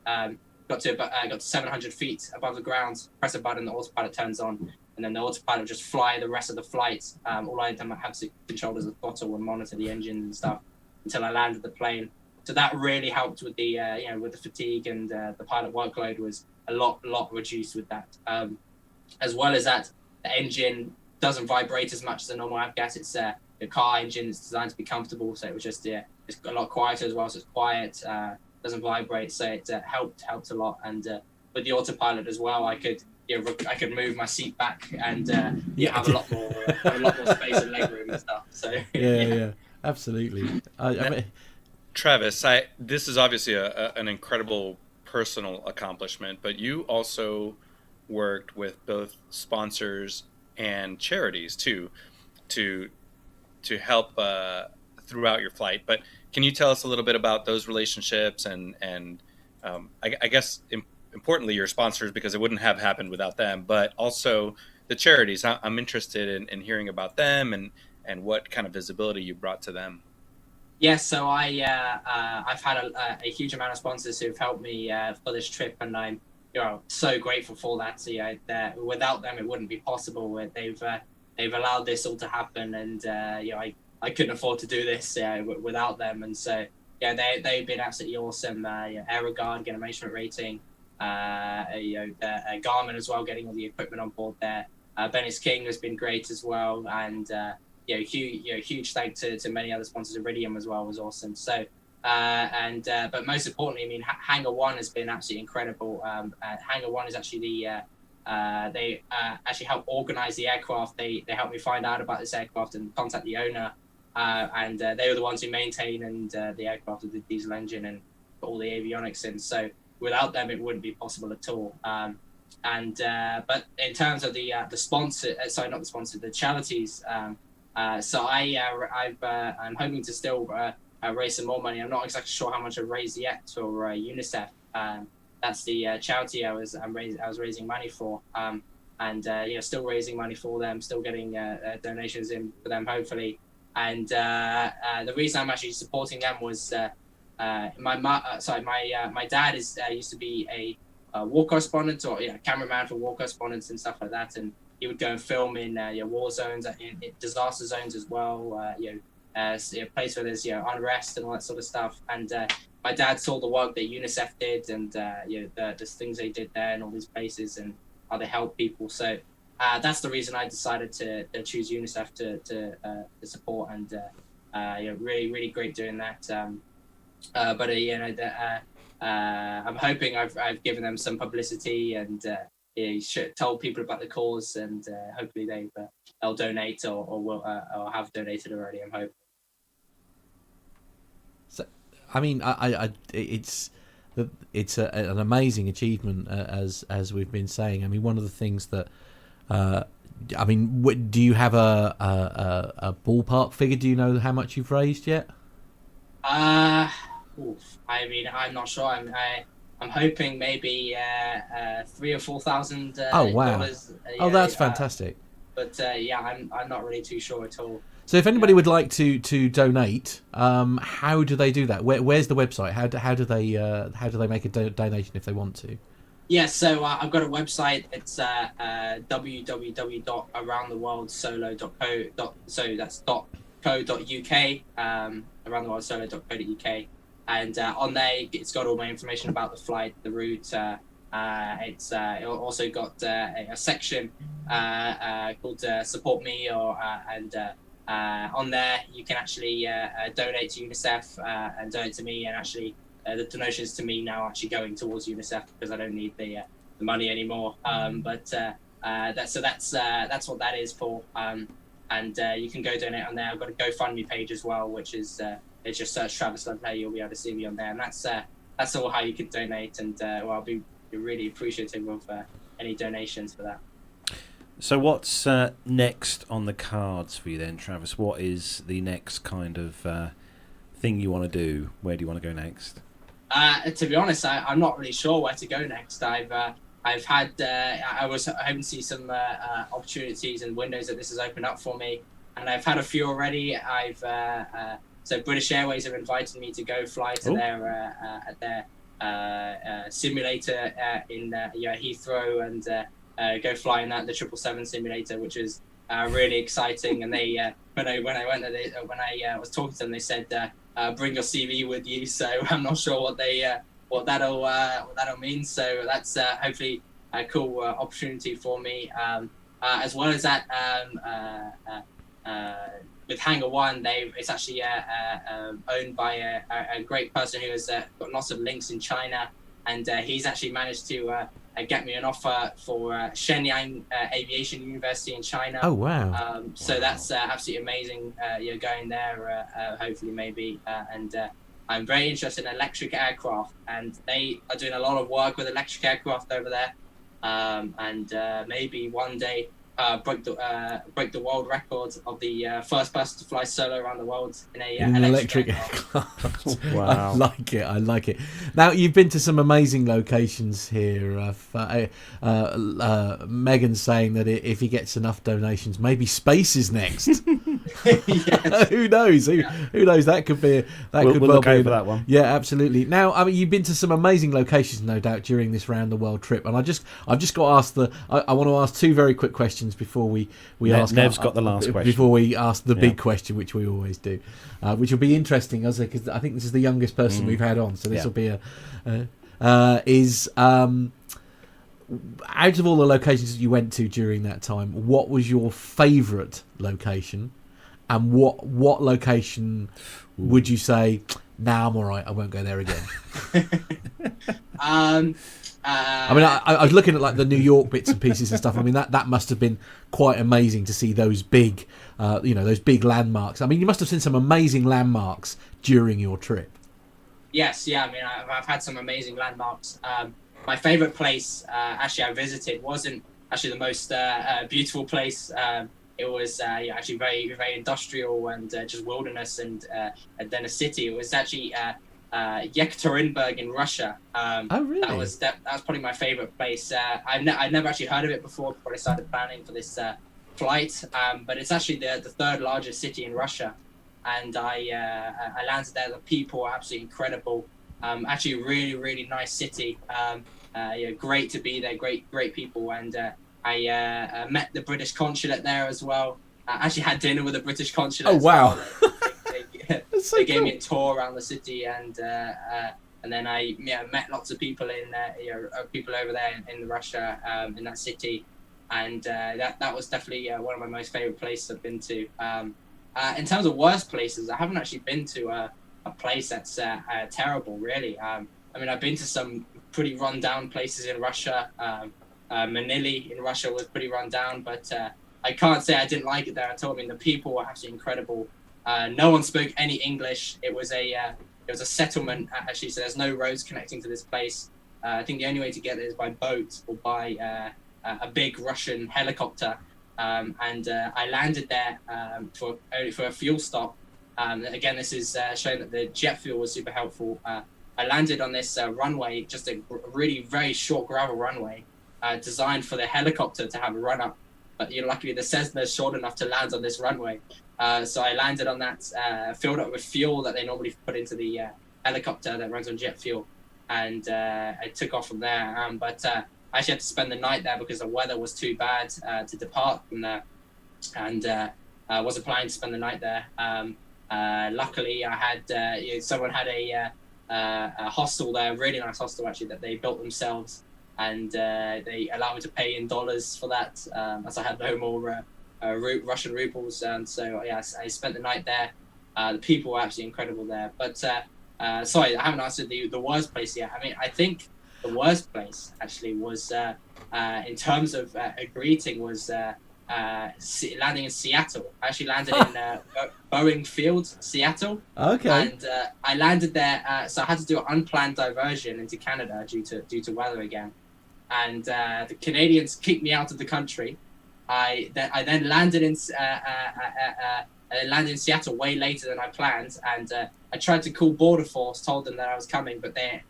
Got to 700 feet above the ground. Press a button, the autopilot turns on, and then the autopilot would just fly the rest of the flight. All I had to control was the throttle and monitor the engine and stuff until I landed the plane. So that really helped with the with the fatigue, and the pilot workload was a lot reduced with that. As well as that, the engine doesn't vibrate as much as a normal avgas. It's a car engine. It's designed to be comfortable, so it was just it's a lot quieter as well. So it's quiet. Doesn't vibrate, so it helped a lot. And with the autopilot as well, I could move my seat back and have a lot more space and legroom and stuff. So yeah, absolutely. I mean, Travis, this is obviously an incredible personal accomplishment, but you also worked with both sponsors and charities too, to help throughout your flight. But can you tell us a little bit about those relationships and I guess importantly your sponsors, because it wouldn't have happened without them, but also the charities. I'm interested in hearing about them and what kind of visibility you brought to them. Yes, so I've had a huge amount of sponsors who've helped me for this trip, and I'm so grateful for that. So, without them, it wouldn't be possible. They've allowed this all to happen, and I couldn't afford to do this without them. And so they've been absolutely awesome. Aeroguard, get a management rating. Garmin as well, getting all the equipment on board there. Bennett King has been great as well, and huge thank to many other sponsors. Iridium as well was awesome. So but most importantly, I mean, Hangar One has been absolutely incredible. Hangar One is actually they actually helped organize the aircraft. They helped me find out about this aircraft and contact the owner, and they were the ones who maintain the aircraft with the diesel engine and put all the avionics in. So without them, it wouldn't be possible at all. But in terms of the sponsor, sorry, not the sponsor, the charities. So I'm hoping to still raise some more money. I'm not exactly sure how much I've raised yet for UNICEF. That's the charity I was raising money for, still raising money for them, still getting donations in for them, hopefully. And the reason I'm actually supporting them was my dad used to be a war correspondent or cameraman for war correspondents and stuff like that, and he would go and film in war zones, in disaster zones as well, place where there's unrest and all that sort of stuff. And my dad saw the work that UNICEF did, and the things they did there in all these places and how they help people. So that's the reason I decided to choose UNICEF to support, and really great doing that. I'm hoping I've given them some publicity and told people about the cause, and hopefully they'll donate or will or have donated already. I'm hoping. So, I mean, it's an amazing achievement, as we've been saying. I mean, one of the things that do you have a ballpark figure? Do you know how much you've raised yet? I mean, I'm not sure. I'm hoping maybe $3,000 or $4,000. Oh wow! That's fantastic. But I'm not really too sure at all. So if anybody would like to donate, how do they do that? Where's the website? How do they make a donation if they want to? Yeah, so I've got a website. It's www.aroundtheworldsolo.co. So that's .co.uk. Aroundtheworldsolo.co.uk. And on there, it's got all my information about the flight, the route, It also got a section called Support Me, and on there you can actually donate to UNICEF and donate to me, and actually the donations to me now actually going towards UNICEF because I don't need the money anymore. That's what that is for. And you can go donate on there. I've got a GoFundMe page as well, which is it's just search Travis Ludlow. You'll be able to see me on there, and that's all how you can donate. And I'll be really appreciative of any donations for that. So what's next on the cards for you then, Travis? What is the next kind of thing you want to do? Where do you want to go next? To be honest, I'm not really sure where to go next. I've had I was hoping to see some opportunities and windows that this has opened up for me, and I've had a few already. So British Airways have invited me to go fly to their simulator in Heathrow and go fly in the 777 simulator, which is really exciting. And they when I went there, when I was talking to them, they said bring your CV with you. So I'm not sure what that'll mean. So that's hopefully a cool opportunity for me. As well as that, with Hangar One, it's actually owned by a great person who has got lots of links in China, and he's actually managed to get me an offer for Shenyang Aviation University in China. Oh wow! So that's absolutely amazing. You're going there, hopefully, maybe, and I'm very interested in electric aircraft, and they are doing a lot of work with electric aircraft over there, and maybe one day break the world record of the first person to fly solo around the world in an electric aircraft. Wow. I like it. Now, you've been to some amazing locations here. Megan's saying that if he gets enough donations, maybe space is next. Yes. Who knows? Who knows? That could be. We'll look out for that one. Yeah, absolutely. Now, I mean, you've been to some amazing locations, no doubt, during this round the world trip, and I've just got to ask I want to ask two very quick questions before we ask. Nev's got the last question before we ask the big question, which we always do, which will be interesting, because I think this is the youngest person we've had on, so this will be out of all the locations that you went to during that time, what was your favourite location, and what location would you say, nah, I'm all right, I won't go there again? I mean, I was looking at like the New York bits and pieces and stuff. I mean, that must have been quite amazing to see those big, those big landmarks. I mean, you must have seen some amazing landmarks during your trip. Yes, yeah. I mean, I've had some amazing landmarks. My favourite place, actually, I visited wasn't actually the most beautiful place. It was actually very, very industrial and just wilderness, and then a city. It was actually Yekaterinburg in Russia. Oh, really? That was probably my favorite place. I'd never actually heard of it before I started planning for this flight, but it's actually the third largest city in Russia, and I landed there. The people are absolutely incredible. Actually, a really, really nice city. Great to be there. Great people, and I met the British consulate there as well. I actually had dinner with the British consulate. Oh, wow. They gave me a tour around the city, and then I met lots of people people over there in Russia, in that city, and that was definitely one of my most favorite places I've been to. In terms of worst places, I haven't actually been to a place that's terrible, really. I mean, I've been to some pretty run-down places in Russia. Manili in Russia was pretty run-down, but I can't say I didn't like it there at all. I mean, the people were absolutely incredible. No one spoke any English. It was a settlement, actually, so there's no roads connecting to this place. I think the only way to get there is by boat or by a big Russian helicopter. And I landed there for a fuel stop. Again, this is showing that the jet fuel was super helpful. I landed on this runway, just a really very short gravel runway, designed for the helicopter to have a run up. But luckily the Cessna is short enough to land on this runway. So I landed on that, filled up with fuel that they normally put into the helicopter that runs on jet fuel, and I took off from there. But I actually had to spend the night there because the weather was too bad to depart from there, and I wasn't planning to spend the night there. Luckily, I had someone had a hostel there, a really nice hostel actually, that they built themselves. and they allowed me to pay in dollars for that, as I had no more Russian rubles. And so I spent the night there. The people were absolutely incredible there. But sorry, I haven't answered the worst place yet. I mean, I think the worst place actually was in terms of a greeting was landing in Seattle. I actually landed in Boeing Field, Seattle. Okay. And I landed there, so I had to do an unplanned diversion into Canada due to weather again. And the Canadians kicked me out of the country. I then landed in Seattle way later than I planned, and I tried to call Border Force, told them that I was coming, but they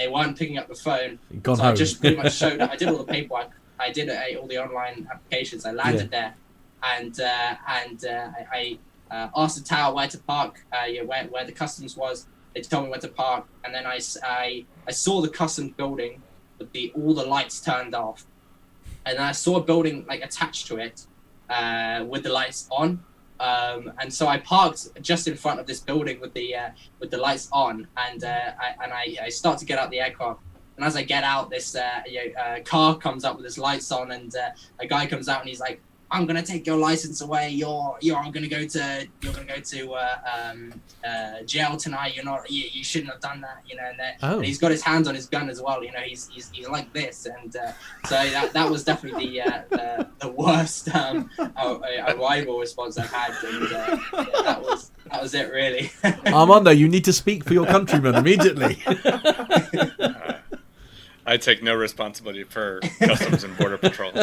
weren't picking up the phone. Gone so home. I just pretty much showed up. I did all the paperwork. I did all the online applications. I landed there, and I asked the tower where to park, where the customs was. They told me where to park, and then I saw the customs building with all the lights turned off, and then I saw a building like attached to it with the lights on. And so I parked just in front of this building with the lights on, and I start to get out the aircraft. And as I get out, this car comes up with his lights on, and a guy comes out and he's like, "I'm gonna take your license away. You're gonna go to jail tonight. You shouldn't have done that, And he's got his hands on his gun as well. He's like this, and so that was definitely the worst arrival response I've had, and that was it really. Armando, you need to speak for your countrymen immediately. I take no responsibility for Customs and Border Patrol.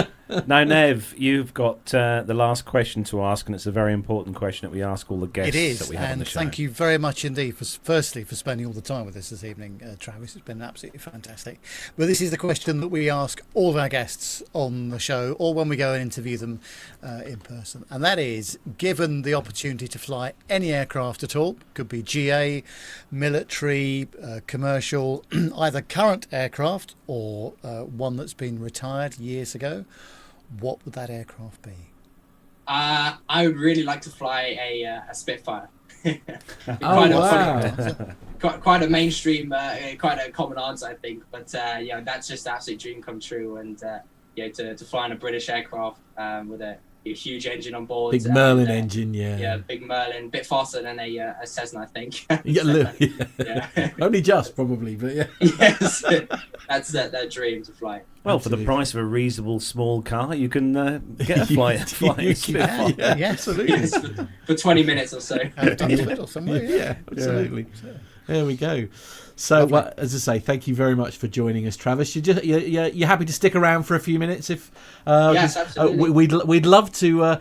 Now, Nev, you've got the last question to ask, and it's a very important question that we ask all the guests that we have on the show. Thank you very much indeed, firstly, for spending all the time with us this evening, Travis. It's been absolutely fantastic. But this is the question that we ask all of our guests on the show, or when we go and interview them in person. And that is, given the opportunity to fly any aircraft at all, could be GA, military, commercial, either current aircraft or one that's been retired years ago, what would that aircraft be? I would really like to fly a Spitfire. Quite a mainstream, quite a common answer, I think. But that's just an absolute dream come true. And to fly in a British aircraft with a huge engine on board. Big Merlin engine, Yeah, big Merlin, a bit faster than a Cessna, I think. Only just, probably, but yeah. Yes, that's their dream to fly. Well, for the price of a reasonable small car, you can get a flying Spitfire. Yeah, absolutely. Yes, for 20 minutes or so. Or somewhere, yeah, absolutely. There we go. So, as I say, thank you very much for joining us, Travis. You're happy to stick around for a few minutes, if yes, absolutely. We'd love to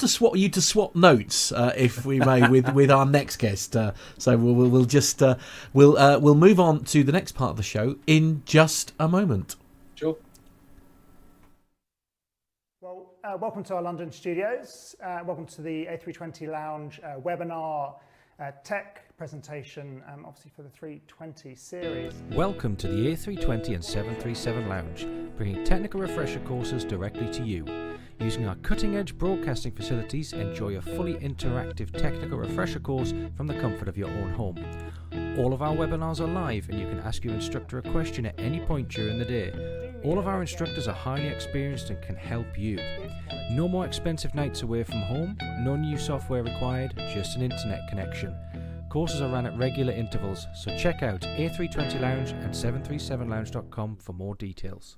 swap notes, if we may, with our next guest. So we'll move on to the next part of the show in just a moment. Sure. Well, welcome to our London studios. Welcome to the A320 Lounge webinar tech presentation, obviously for the 320 series. Welcome to the A320 and 737 Lounge, bringing technical refresher courses directly to you. Using our cutting-edge broadcasting facilities, enjoy a fully interactive technical refresher course from the comfort of your own home. All of our webinars are live, and you can ask your instructor a question at any point during the day. All of our instructors are highly experienced and can help you. No more expensive nights away from home, no new software required, just an internet connection. Courses are run at regular intervals, so check out A320 Lounge and 737lounge.com for more details.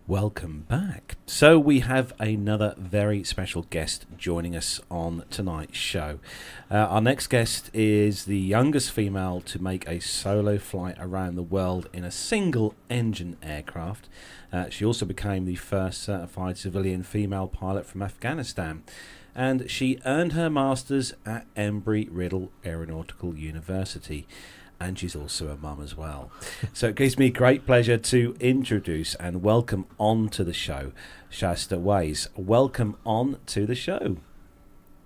Welcome back. So we have another very special guest joining us on tonight's show. Our next guest is the youngest female to make a solo flight around the world in a single engine aircraft. She also became the first certified civilian female pilot from Afghanistan. And she earned her master's at Embry-Riddle Aeronautical University. And she's also a mum as well. So it gives me great pleasure to introduce and welcome on to the show, Shaesta Waiz. Welcome on to the show.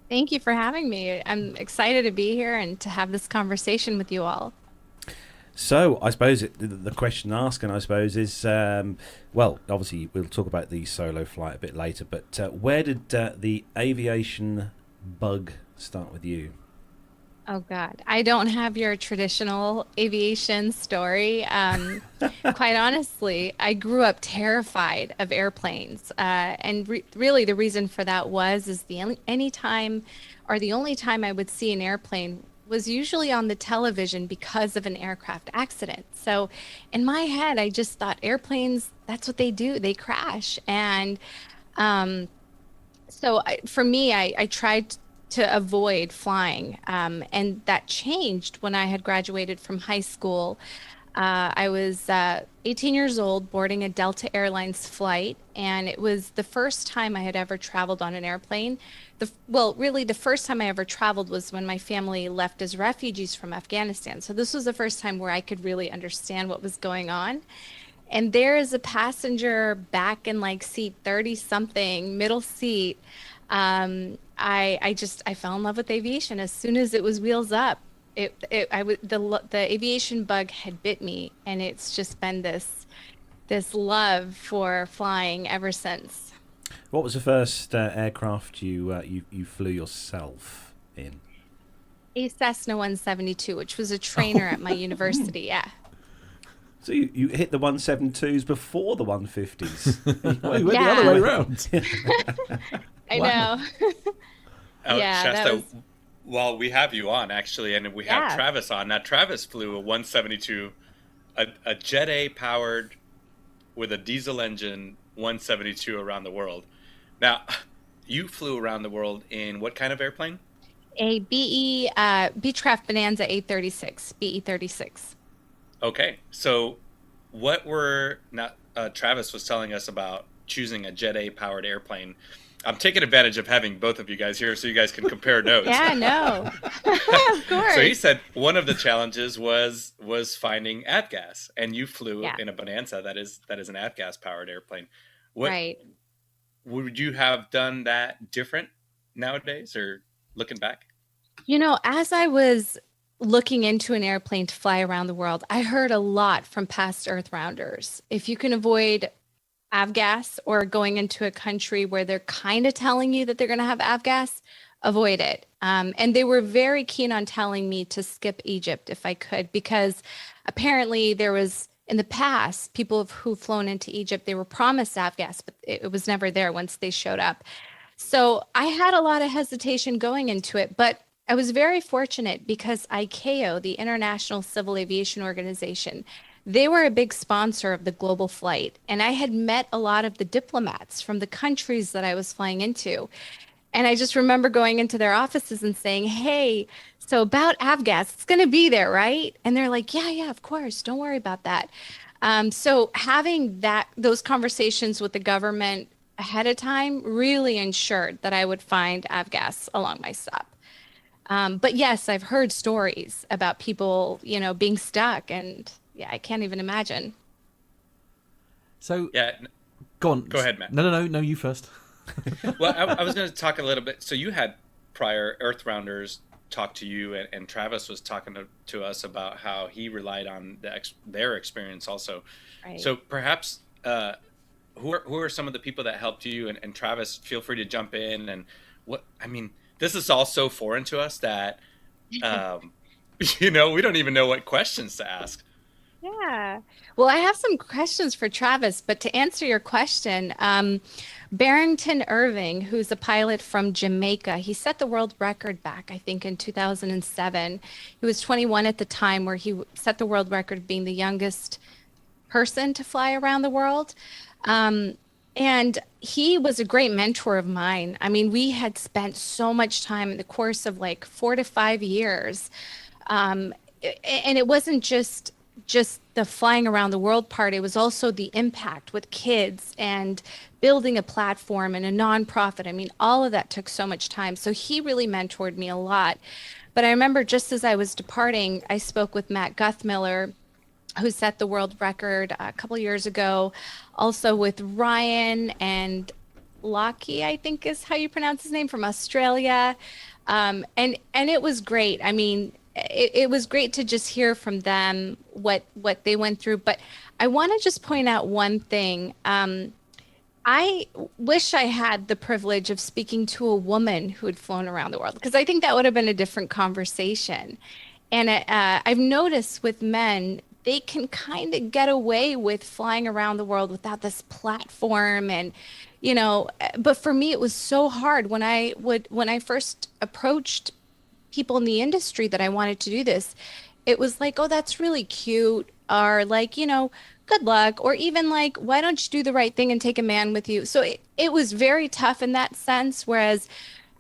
Thank you for having me. I'm excited to be here and to have this conversation with you all. So I suppose the question asking, I suppose, is, well, obviously we'll talk about the solo flight a bit later, but where did the aviation bug start with you? Oh God, I don't have your traditional aviation story. Quite honestly, I grew up terrified of airplanes, and really the reason for that is the only time I would see an airplane was usually on the television because of an aircraft accident. So, in my head, I just thought airplanes, that's what they do, they crash, and um, for me, I tried to avoid flying, and that changed when I had graduated from high school. I was 18 years old, boarding a Delta Airlines flight, and it was the first time I had ever traveled on an airplane. Really, the first time I ever traveled was when my family left as refugees from Afghanistan. So this was the first time where I could really understand what was going on. And there is a passenger back in like seat 30 something, middle seat. I fell in love with aviation as soon as it was wheels up. The aviation bug had bit me, and it's just been this love for flying ever since. What was the first aircraft you flew yourself in? A Cessna 172, which was a trainer at my university. Yeah. So you hit the 172s before the 150s. Oh, you went the other way around. I know. Yeah, Shaesta, while we have you on, actually, and we have Travis on. Now, Travis flew a 172, a Jet A powered with a diesel engine 172 around the world. Now, you flew around the world in what kind of airplane? A Beechcraft Bonanza A36, BE36. Okay, so Travis was telling us about choosing a Jet A powered airplane. I'm taking advantage of having both of you guys here so you guys can compare notes. Yeah, no. Of course. So he said one of the challenges was finding avgas, and you flew in a Bonanza that is an avgas powered airplane. Right. Would you have done that different nowadays or looking back? As I was looking into an airplane to fly around the world, I heard a lot from past Earth rounders. If you can avoid avgas or going into a country where they're kind of telling you that they're going to have avgas, avoid it. And they were very keen on telling me to skip Egypt if I could, because apparently there was, in the past, people who've flown into Egypt, they were promised avgas, but it was never there once they showed up. So I had a lot of hesitation going into it, but I was very fortunate because ICAO, the International Civil Aviation Organization, they were a big sponsor of the global flight. And I had met a lot of the diplomats from the countries that I was flying into. And I just remember going into their offices and saying, hey, so about avgas, it's going to be there, right? And they're like, yeah, of course. Don't worry about that. So having those conversations with the government ahead of time really ensured that I would find avgas along my stop. But yes, I've heard stories about people, being stuck, and I can't even imagine. So go ahead, Matt. No, you first. Well, I was going to talk a little bit. So you had prior Earth Rounders talk to you, and Travis was talking to us about how he relied on their experience also. Right. So perhaps who are some of the people that helped you? And Travis, feel free to jump in. And this is all so foreign to us that we don't even know what questions to ask. Yeah. Well, I have some questions for Travis, but to answer your question, Barrington Irving, who's a pilot from Jamaica, he set the world record back, I think, in 2007. He was 21 at the time, where he set the world record being the youngest person to fly around the world. And he was a great mentor of mine. I mean, we had spent so much time in the course of like 4 to 5 years. And it wasn't just the flying around the world part. It was also the impact with kids and building a platform and a nonprofit. I mean, all of that took so much time. So he really mentored me a lot. But I remember just as I was departing, I spoke with Matt Guthmiller, who set the world record a couple years ago, also with Ryan and Lockie, I think is how you pronounce his name, from Australia. And it was great. I mean, it was great to just hear from them what they went through. But I want to just point out one thing. I wish I had the privilege of speaking to a woman who had flown around the world, because I think that would have been a different conversation. And I've noticed with men, they can kind of get away with flying around the world without this platform. And, but for me, it was so hard when I first approached people in the industry that I wanted to do this. It was like, oh, that's really cute. Or like, good luck. Or even like, why don't you do the right thing and take a man with you? So it was very tough in that sense. Whereas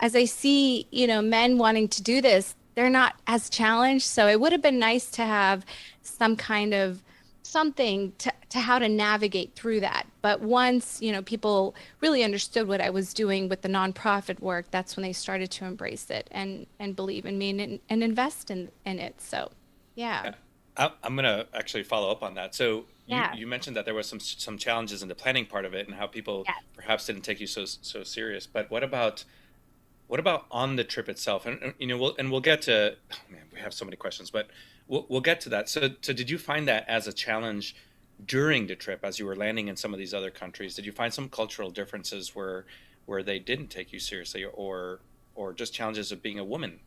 as I see, men wanting to do this, they're not as challenged. So it would have been nice to have some kind of something to how to navigate through that. But once, people really understood what I was doing with the nonprofit work, that's when they started to embrace it and believe in me and invest in it. So, yeah. I'm going to actually follow up on that. So Yeah. you mentioned that there was some challenges in the planning part of it and how people Yes. perhaps didn't take you so serious. But what about on the trip itself? And we'll get to, oh man, we have so many questions, but we'll get to that. So did you find that as a challenge during the trip as you were landing in some of these other countries? Did you find some cultural differences where they didn't take you seriously, or just challenges of being a woman?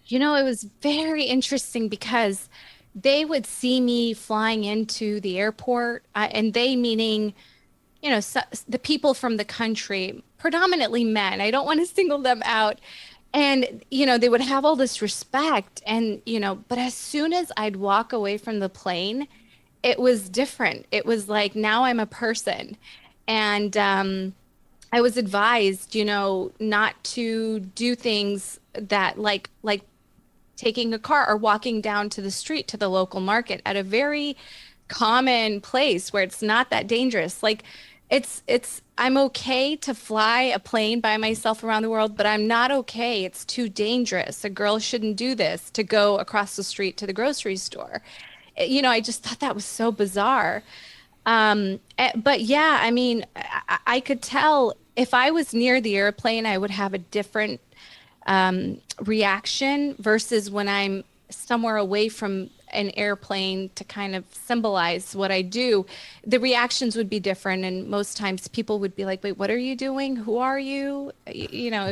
It was very interesting because they would see me flying into the airport, and they meaning, the people from the country, predominantly men. I don't want to single them out. And, they would have all this respect and, but as soon as I'd walk away from the plane, it was different. It was like, now I'm a person. And I was advised, not to do things that like taking a car or walking down to the street to the local market at a very common place where it's not that dangerous. Like I'm okay to fly a plane by myself around the world, but I'm not okay. It's too dangerous. A girl shouldn't do this, to go across the street to the grocery store. I just thought that was so bizarre. But yeah, I mean, I could tell if I was near the airplane, I would have a different reaction versus when I'm somewhere away from an airplane to kind of symbolize what I do. The reactions would be different, and most times people would be like, wait, what are you doing? Who are you? It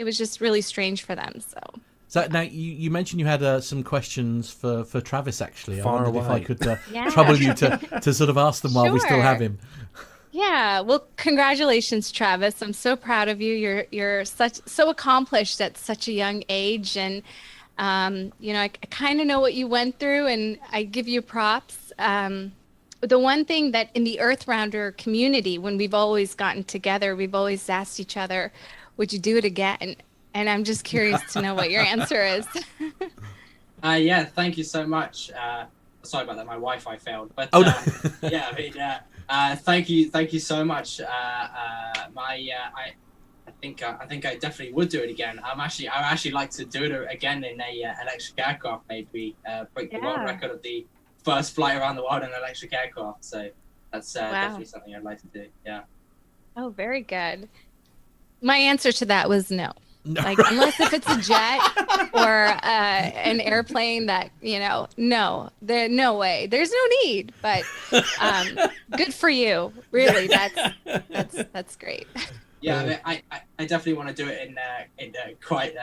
was just really strange for them. So now you mentioned you had some questions for Travis, actually. Far I wondered if I away. could Yeah. trouble you to sort of ask them while we still Sure. have him. Yeah, well, congratulations, Travis. I'm so proud of you. You're so accomplished at such a young age, and I kind of know what you went through, and I give you props. The one thing that in the Earth Rounder community, when we've always gotten together, we've always asked each other, "Would you do it again?" And I'm just curious to know what your answer is. Yeah, thank you so much. Sorry about that, my Wi-Fi failed. But Oh, no. yeah, I mean, thank you so much. I think I definitely would do it again. I actually like to do it again in a electric aircraft, maybe break the world Yeah. record of the first flight around the world in an electric aircraft. So that's Wow. definitely something I'd like to do. Yeah. Oh, very good. My answer to that was no. No. Like, unless if it's a jet or an airplane that, no, no way. There's no need. But good for you. Really, that's great. Yeah, I definitely want to do it in quite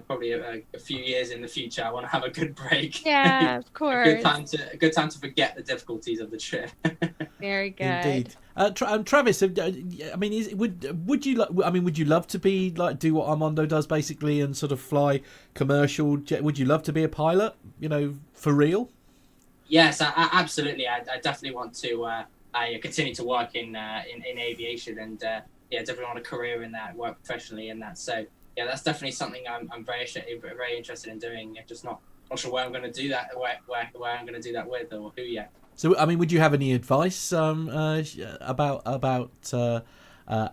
probably a few years in the future. I want to have a good break. Yeah, of a course. good time to forget the difficulties of the trip. Very good. Indeed. Travis, I mean, would you love to be like do what Armando does basically and sort of fly commercial jet? Would you love to be a pilot? For real? Yes, absolutely. I definitely want to. I continue to work in aviation, and definitely want a career in that, work professionally in that. So yeah, that's definitely something I'm very interested in doing. I'm just not sure where I'm going to do that, where I'm going to do that with, or who yet. So, I mean, would you have any advice about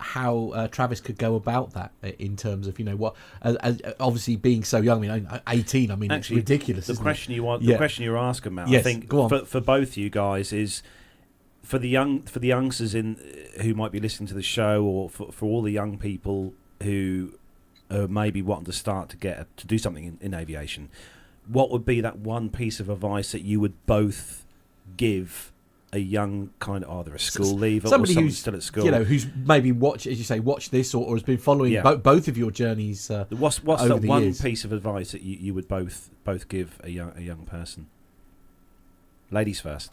how Travis could go about that in terms of what? Obviously, being so young, I mean, 18. I mean, Actually, it's ridiculous. The isn't question it? the question you're asking, Matt, Yes, I think go on. for both you guys is for the youngsters who might be listening to the show, or for all the young people who are maybe wanting to start to do something in aviation. What would be that one piece of advice that you would both give a young kind of either a school leaver somebody or someone who's still at school? Who's maybe watched this or has been following both of your journeys. What's over the the one years. piece of advice that you would both give a young person? Ladies first.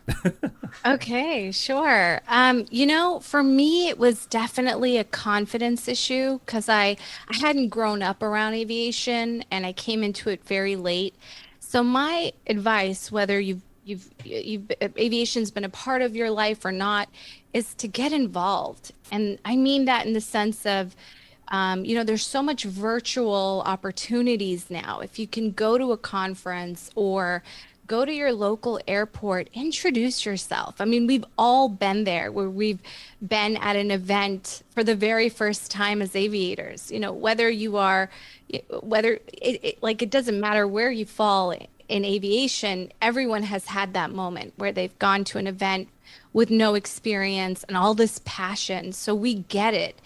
Okay, sure. For me, it was definitely a confidence issue because I hadn't grown up around aviation and I came into it very late. So my advice, whether you've aviation's been a part of your life or not, is to get involved. And I mean that in the sense of, there's so much virtual opportunities now. If you can go to a conference or go to your local airport, introduce yourself. I mean, we've all been there where we've been at an event for the very first time as aviators. Whether it doesn't matter where you fall in aviation, everyone has had that moment where they've gone to an event with no experience and all this passion. So we get it.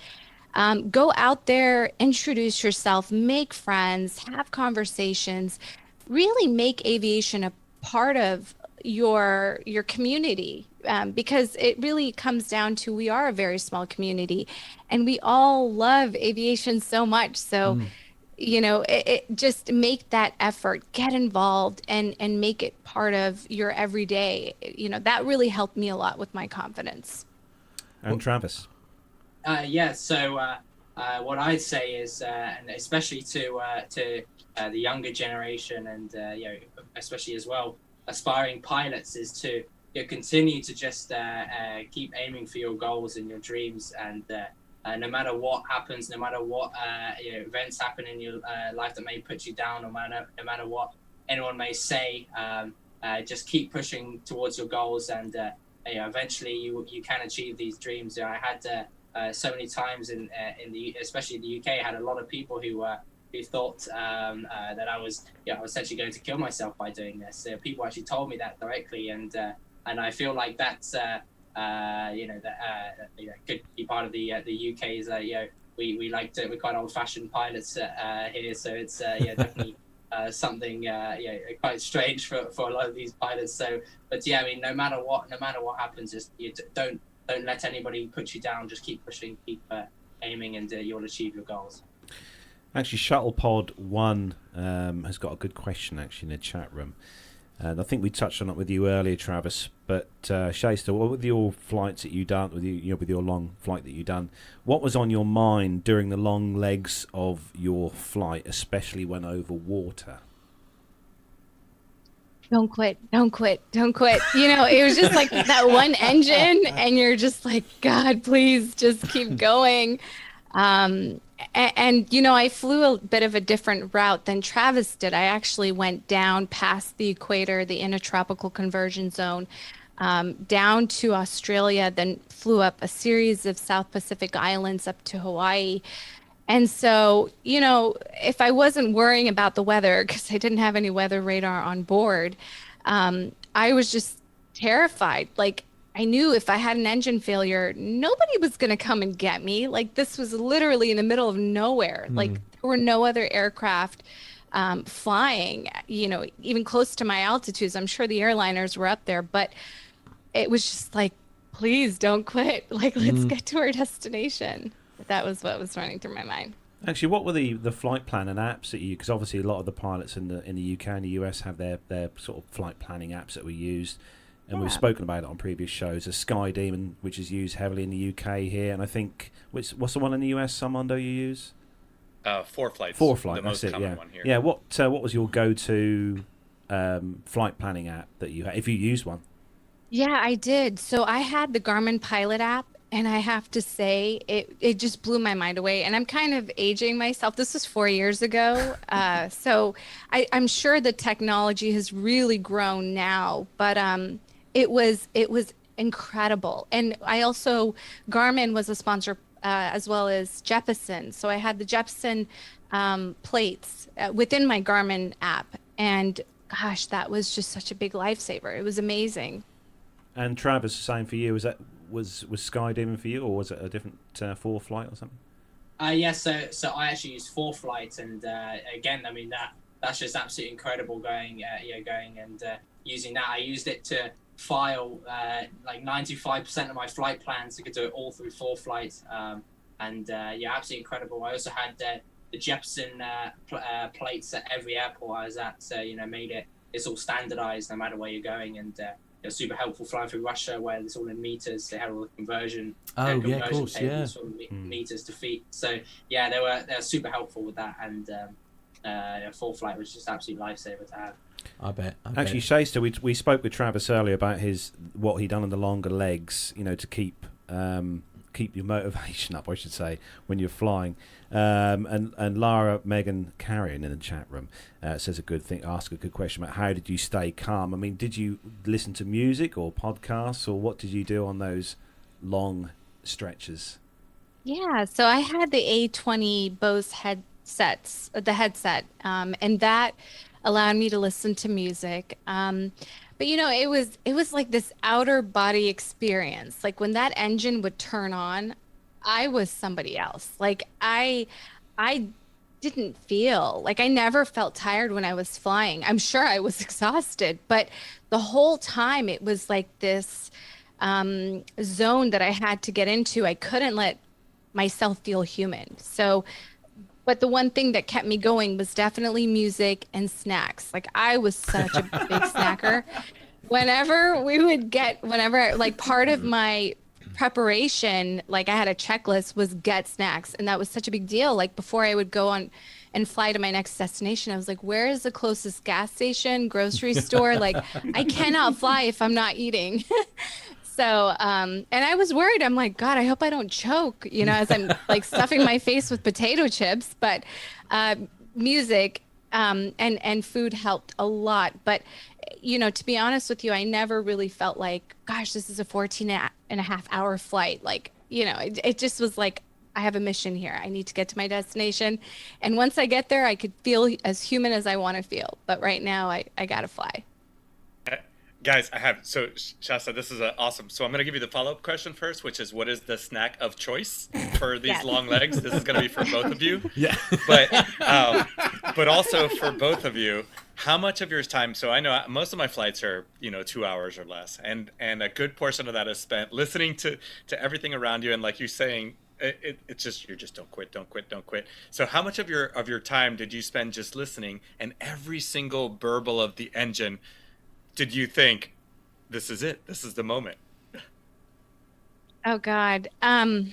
Go out there, introduce yourself, make friends, have conversations, really make aviation a part of your community, because it really comes down to we are a very small community and we all love aviation so much. So it just make that effort, get involved and make it part of your everyday. That really helped me a lot with my confidence. And Travis? So what I'd say is, and especially to the younger generation and especially as well aspiring pilots, is to continue to just keep aiming for your goals and your dreams, and no matter what happens, no matter what events happen in your life that may put you down, no matter what anyone may say, just keep pushing towards your goals, and eventually you can achieve these dreams. I had so many times especially in the UK, I had a lot of people who thought that I was essentially going to kill myself by doing this. People actually told me that directly, and I feel like that's could be part of the UK's. We like to, we're quite old-fashioned pilots here, so it's definitely something quite strange for a lot of these pilots. So, but no matter what happens, just don't let anybody put you down. Just keep pushing, keep aiming, and you'll achieve your goals. Actually, ShuttlePod1 has got a good question actually in the chat room. And I think we touched on it with you earlier, Travis. But Shaesta, what with your flights that you done, with your long flight that you done, what was on your mind during the long legs of your flight, especially when over water? Don't quit, don't quit, don't quit. It was just like that one engine, and you're just like, God, please just keep going. And I flew a bit of a different route than Travis did. I actually went down past the equator, the intertropical conversion zone, down to Australia, then flew up a series of South Pacific islands up to Hawaii. And so, if I wasn't worrying about the weather, because I didn't have any weather radar on board, I was just terrified. Like, I knew if I had an engine failure, nobody was going to come and get me. Like, this was literally in the middle of nowhere. Like, there were no other aircraft flying, even close to my altitudes. I'm sure the airliners were up there, but it was just like, please don't quit. Like, let's get to our destination. That was what was running through my mind. Actually, what were the flight plan and apps that you? Because obviously a lot of the pilots in the UK and the US have their sort of flight planning apps that we used. And we've spoken about it on previous shows. There's Sky Demon, which is used heavily in the UK here, and I think what's the one in the US, Armando, you use? 4Flight. 4Flight, the that's most common it. one here. Yeah. What was your go-to flight planning app that you had, if you used one? Yeah, I did. So I had the Garmin Pilot app, and I have to say it just blew my mind away. And I'm kind of aging myself. This was 4 years ago, so I'm sure the technology has really grown now, but it was incredible. And Garmin was a sponsor as well as Jeppesen. So I had the Jeppesen plates within my Garmin app. And gosh, that was just such a big lifesaver. It was amazing. And Travis, same for you. Was Sky Demon for you, or was it a different 4Flight or something? So I actually used 4Flight, and again, that's just absolutely incredible going and using that. I used it to file like 95% of my flight plans. I could do it all through 4 flights, and yeah, absolutely incredible. I also had the Jeppesen plates at every airport I was at, so made it's all standardized no matter where you're going, and super helpful flying through Russia where it's all in meters. They had all the conversion. Yeah, of course, yeah. From meters to feet. So yeah, they were super helpful with that, and 4 flight was just absolute lifesaver to have. I bet. Actually, Shaesta, we spoke with Travis earlier about what he done on the longer legs, to keep your motivation up, I should say, when you're flying. And Lara Megan Carrion in the chat room says ask a good question about how did you stay calm. I mean, did you listen to music or podcasts, or what did you do on those long stretches? Yeah, so I had the A20 Bose headset, and that allowed me to listen to music. But it was like this outer body experience. Like when that engine would turn on, I was somebody else. Like I didn't feel like, I never felt tired when I was flying. I'm sure I was exhausted, but the whole time it was like this zone that I had to get into. I couldn't let myself feel human. So, but the one thing that kept me going was definitely music and snacks. Like I was such a big snacker. Whenever like part of my preparation, like I had a checklist, was get snacks. And that was such a big deal. Like before I would go on and fly to my next destination, I was like, where is the closest gas station, grocery store? Like I cannot fly if I'm not eating. So, and I was worried. I'm like, God, I hope I don't choke, as I'm like stuffing my face with potato chips. But music and food helped a lot. But, to be honest with you, I never really felt like, gosh, this is a 14.5-hour flight. Like, it just was like, I have a mission here. I need to get to my destination. And once I get there, I could feel as human as I want to feel. But right now, I got to fly. Guys, Shaesta, this is awesome. So I'm going to give you the follow-up question first, which is, what is the snack of choice for these long legs? This is going to be for both of you. Yeah. But also for both of you, how much of your time, so I know most of my flights are, 2 hours or less, and a good portion of that is spent listening to everything around you, and like you're saying, it's just, you're just don't quit. So how much of your time did you spend just listening, and every single burble of the engine did you think, this is it? This is the moment? Oh, God. I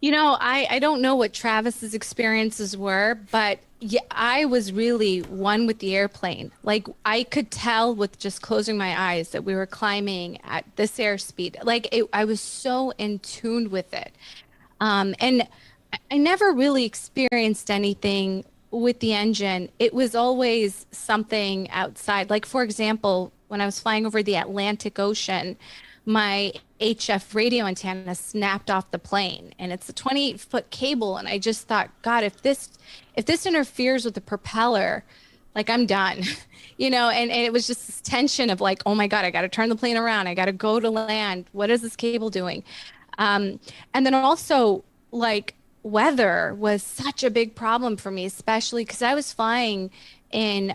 don't know what Travis's experiences were, but yeah, I was really one with the airplane. Like I could tell with just closing my eyes that we were climbing at this airspeed. Like I was so in tune with it. And I never really experienced anything with the engine. It was always something outside. Like, for example, when I was flying over the Atlantic Ocean, my HF radio antenna snapped off the plane, and it's a 28-foot cable. And I just thought, God, if this interferes with the propeller, like I'm done, and it was just this tension of like, oh my God, I got to turn the plane around. I got to go to land. What is this cable doing? And then also like, weather was such a big problem for me, especially because I was flying in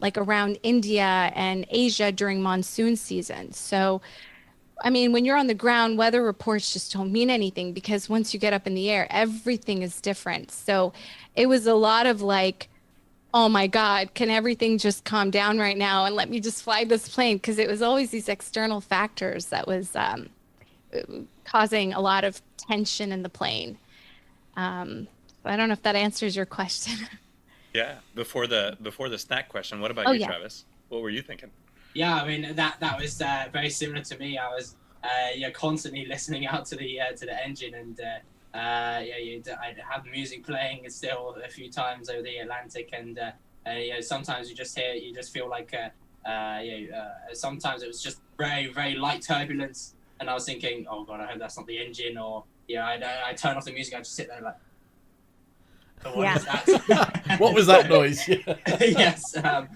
like around India and Asia during monsoon season. So, I mean, when you're on the ground, weather reports just don't mean anything, because once you get up in the air, everything is different. So it was a lot of like, oh my God, can everything just calm down right now and let me just fly this plane? Because it was always these external factors that was causing a lot of tension in the plane. I don't know if that answers your question. Yeah. Before the snack question, what about you, Travis? What were you thinking? Yeah, I mean that was very similar to me. I was constantly listening out to the engine, and I'd have music playing still a few times over the Atlantic, and sometimes you just feel like sometimes it was just very, very light turbulence, and I was thinking, oh God, I hope that's not the engine, or I turn off the music, I just sit there like, what is that? What was that noise? Yes. Try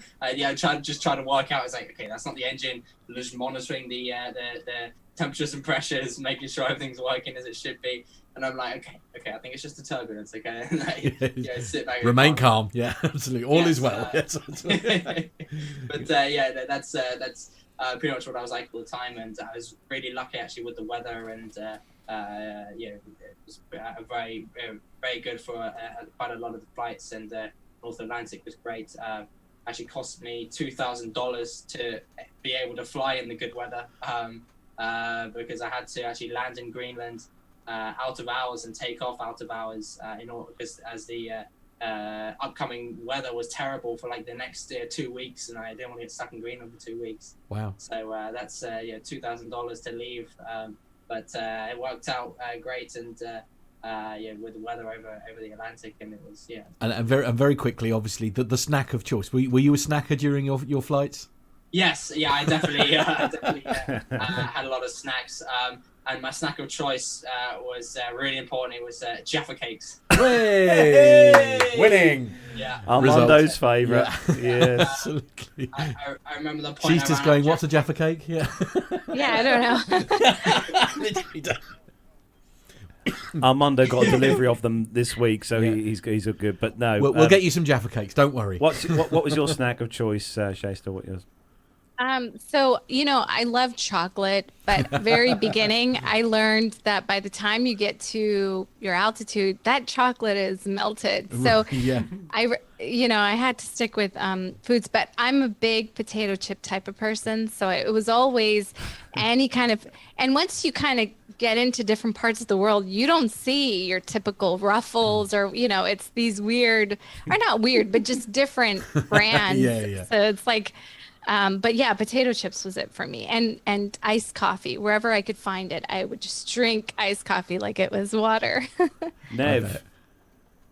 to work out. It's like, okay, that's not the engine. Just monitoring the temperatures and pressures, making sure everything's working as it should be. And I'm like, okay, I think it's just the turbulence. Okay, and sit back. Remain calm. Yeah, absolutely. All is well. But that's pretty much what I was like all the time. And I was really lucky actually with the weather, and it was very good for quite a lot of the flights. And North Atlantic was great. Actually cost me $2,000 to be able to fly in the good weather, because I had to actually land in Greenland out of hours and take off out of hours in order, because as the upcoming weather was terrible for like the next 2 weeks, and I didn't want to get stuck in Greenland for 2 weeks. Wow. So that's $2,000 to leave, but it worked out great, and with the weather over the Atlantic, and it was And very quickly, obviously, the snack of choice. Were you a snacker during your flights? Yes, I definitely had a lot of snacks. And my snack of choice was really important. It was Jaffa cakes. Hey! Winning. Yeah. Armando's favourite. Yeah. Absolutely. I remember the point. She's just going, what's a Jaffa cake? Yeah. Yeah, I don't know. Armando got a delivery of them this week, so he's a good. But no, we'll get you some Jaffa cakes. Don't worry. What was your snack of choice, Shaesta? What yours? So, I love chocolate, but very beginning, I learned that by the time you get to your altitude, that chocolate is melted. So I had to stick with foods, but I'm a big potato chip type of person. So it was always any kind of, and once you kind of get into different parts of the world, you don't see your typical Ruffles or, it's these weird, or not weird, but just different brands. So it's like, but yeah, potato chips was it for me, and iced coffee wherever I could find it. I would just drink iced coffee like it was water. Nev,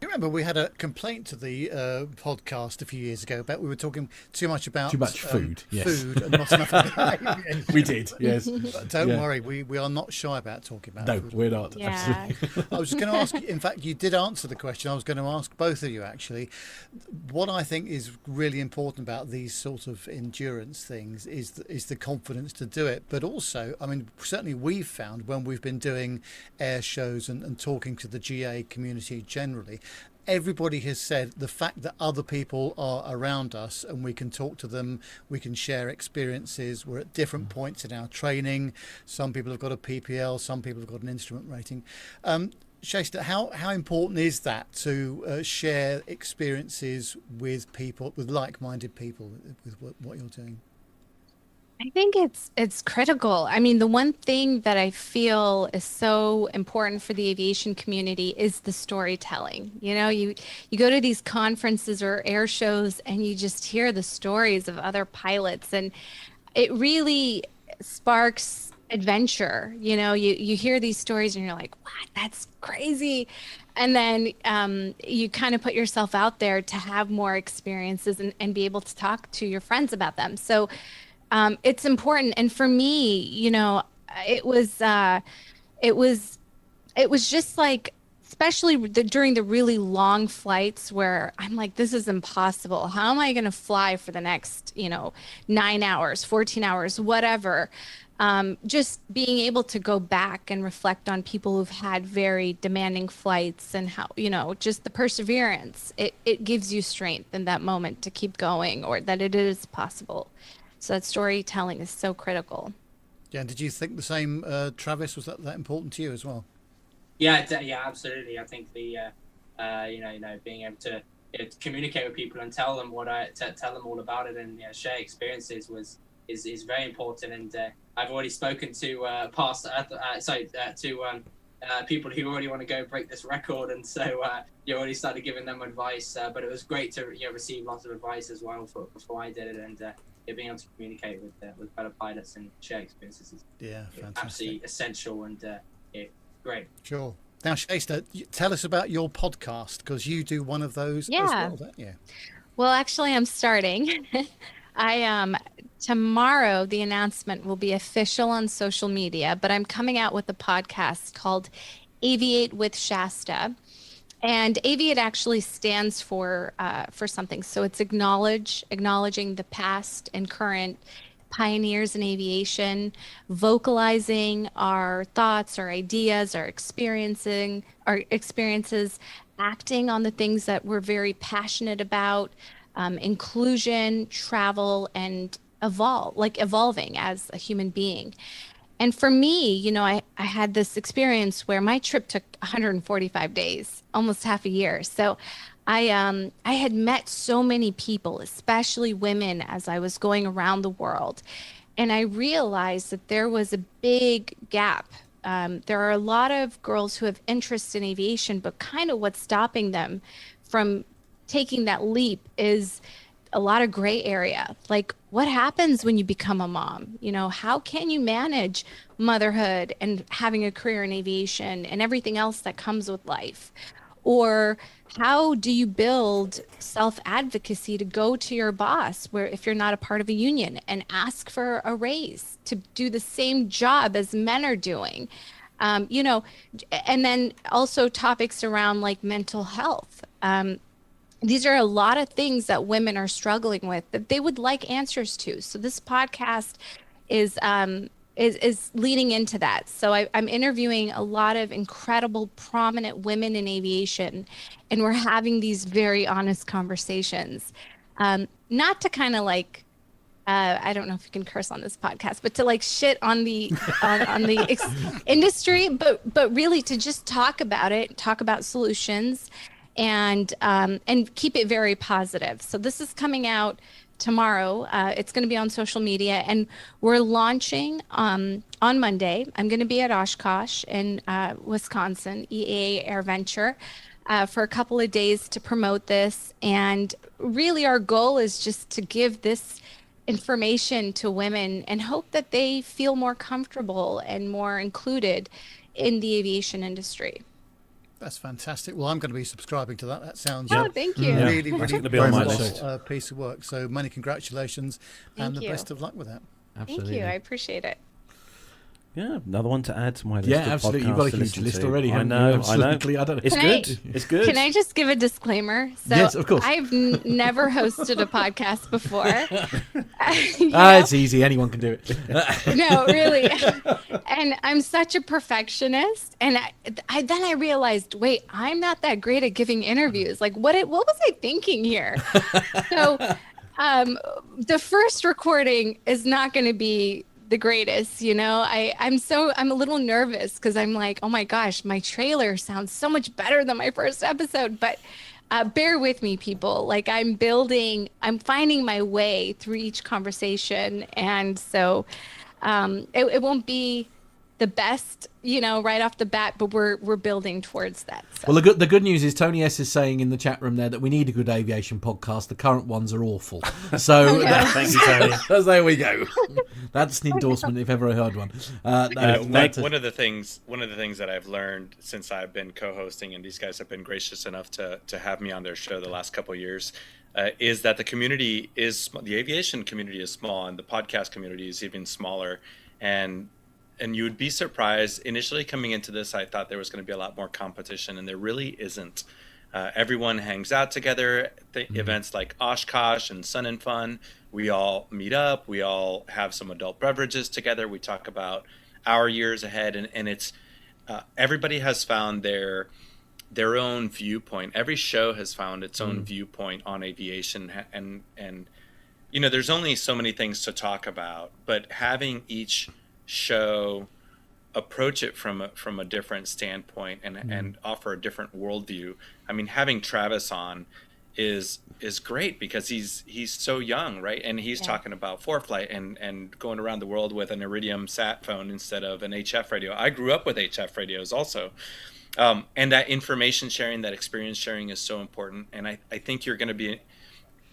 You remember we had a complaint to the podcast a few years ago about we were talking too much about food, food and not enough about aviation. We did, yes. But don't worry, we are not shy about talking about food. No, we're not. Yeah. Absolutely. I was just going to ask, in fact, you did answer the question. I was going to ask both of you, actually. What I think is really important about these sort of endurance things is the confidence to do it. But also, I mean, certainly we've found when we've been doing air shows and talking to the GA community generally, everybody has said the fact that other people are around us and we can talk to them, we can share experiences. We're at different points in our training. Some people have got a PPL, some people have got an instrument rating. Shaesta, how important is that to share experiences with people, with like-minded people, with what you're doing? I think it's critical. I mean, the one thing that I feel is so important for the aviation community is the storytelling. You go to these conferences or air shows and you just hear the stories of other pilots, and it really sparks adventure. You hear these stories and you're like, what? That's crazy. And then you kind of put yourself out there to have more experiences and be able to talk to your friends about them. So it's important. And for me, it was just like, especially during the really long flights where I'm like, this is impossible. How am I going to fly for the next, 9 hours, 14 hours, whatever. Just being able to go back and reflect on people who've had very demanding flights and how, just the perseverance, it gives you strength in that moment to keep going, or that it is possible. So that storytelling is so critical. Yeah, and did you think the same, Travis? Was that important to you as well? Yeah, absolutely. I think the being able to communicate with people and tell them tell them all about it and share experiences is very important. And I've already spoken to people who already want to go break this record, and so you already started giving them advice. But it was great to receive lots of advice as well before I did it, and being able to communicate with fellow pilots and share experiences is fantastic. Absolutely essential and great. Sure. Now, Shaesta, tell us about your podcast, because you do one of those as well, don't you? Well, actually, I'm starting. Tomorrow, the announcement will be official on social media, but I'm coming out with a podcast called Aviate with Shaesta. And Aviate actually stands for something. So it's acknowledging the past and current pioneers in aviation, vocalizing our thoughts, our ideas, our experiences, acting on the things that we're very passionate about, inclusion, travel, and evolving as a human being. And for me, I had this experience where my trip took 145 days, almost half a year. So I had met so many people, especially women, as I was going around the world. And I realized that there was a big gap. There are a lot of girls who have interest in aviation, but kind of what's stopping them from taking that leap is a lot of gray area. Like, what happens when you become a mom? How can you manage motherhood and having a career in aviation and everything else that comes with life? Or how do you build self-advocacy to go to your boss, where if you're not a part of a union, and ask for a raise to do the same job as men are doing? And then also topics around like mental health. These are a lot of things that women are struggling with that they would like answers to. So this podcast is leading into that. So I'm interviewing a lot of incredible, prominent women in aviation, and we're having these very honest conversations. Not to kind of like, I don't know if you can curse on this podcast, but to like shit on the industry, but really to just talk about it, talk about solutions, and keep it very positive. So this is coming out tomorrow. It's going to be on social media, and we're launching on Monday. I'm going to be at Oshkosh in Wisconsin, EAA Air Venture, for a couple of days to promote this. And really our goal is just to give this information to women and hope that they feel more comfortable and more included in the aviation industry. That's fantastic. Well, I'm going to be subscribing to that. That sounds thank you. really, That's really gonna be on my wonderful piece of work. So many congratulations and Thank the you. best of luck with that. Absolutely. Thank you. I appreciate it. Yeah, another one to add to my list. Yeah, of absolutely. You've podcasts got a to huge listen list to. already, I haven't you? know. Absolutely. I don't know. It's Can I- good. It's good. Can I just give a disclaimer? So Yes, of course. I've never hosted a podcast before. It's easy. Anyone can do it. No, really. And I'm such a perfectionist. And then I realized, wait, I'm not that great at giving interviews. Like, what was I thinking here? So the first recording is not going to be the greatest, I'm a little nervous because I'm like, oh my gosh, my trailer sounds so much better than my first episode. But bear with me, people. Like, I'm finding my way through each conversation. And so it won't be the best, right off the bat, but we're building towards that. So. Well, the good news is Tony S is saying in the chat room there that we need a good aviation podcast. The current ones are awful. So Thank you, Tony. there we go. That's an endorsement if ever I heard one. One of the things that I've learned since I've been co-hosting, and these guys have been gracious enough to have me on their show the last couple of years, is that the aviation community is small, and the podcast community is even smaller. And you would be surprised. Initially coming into this, I thought there was going to be a lot more competition, and there really isn't. Everyone hangs out together. Events like Oshkosh and Sun and Fun, we all meet up. We all have some adult beverages together. We talk about our years ahead, and it's everybody has found their own viewpoint. Every show has found its own viewpoint on aviation, and there's only so many things to talk about, but having each show approach it from a different standpoint and offer a different worldview. I mean, having Travis on is great because he's so young, right? And he's talking about ForeFlight and going around the world with an Iridium sat phone instead of an HF radio. I grew up with HF radios also. And that information sharing, that experience sharing is so important. And I think you're going to be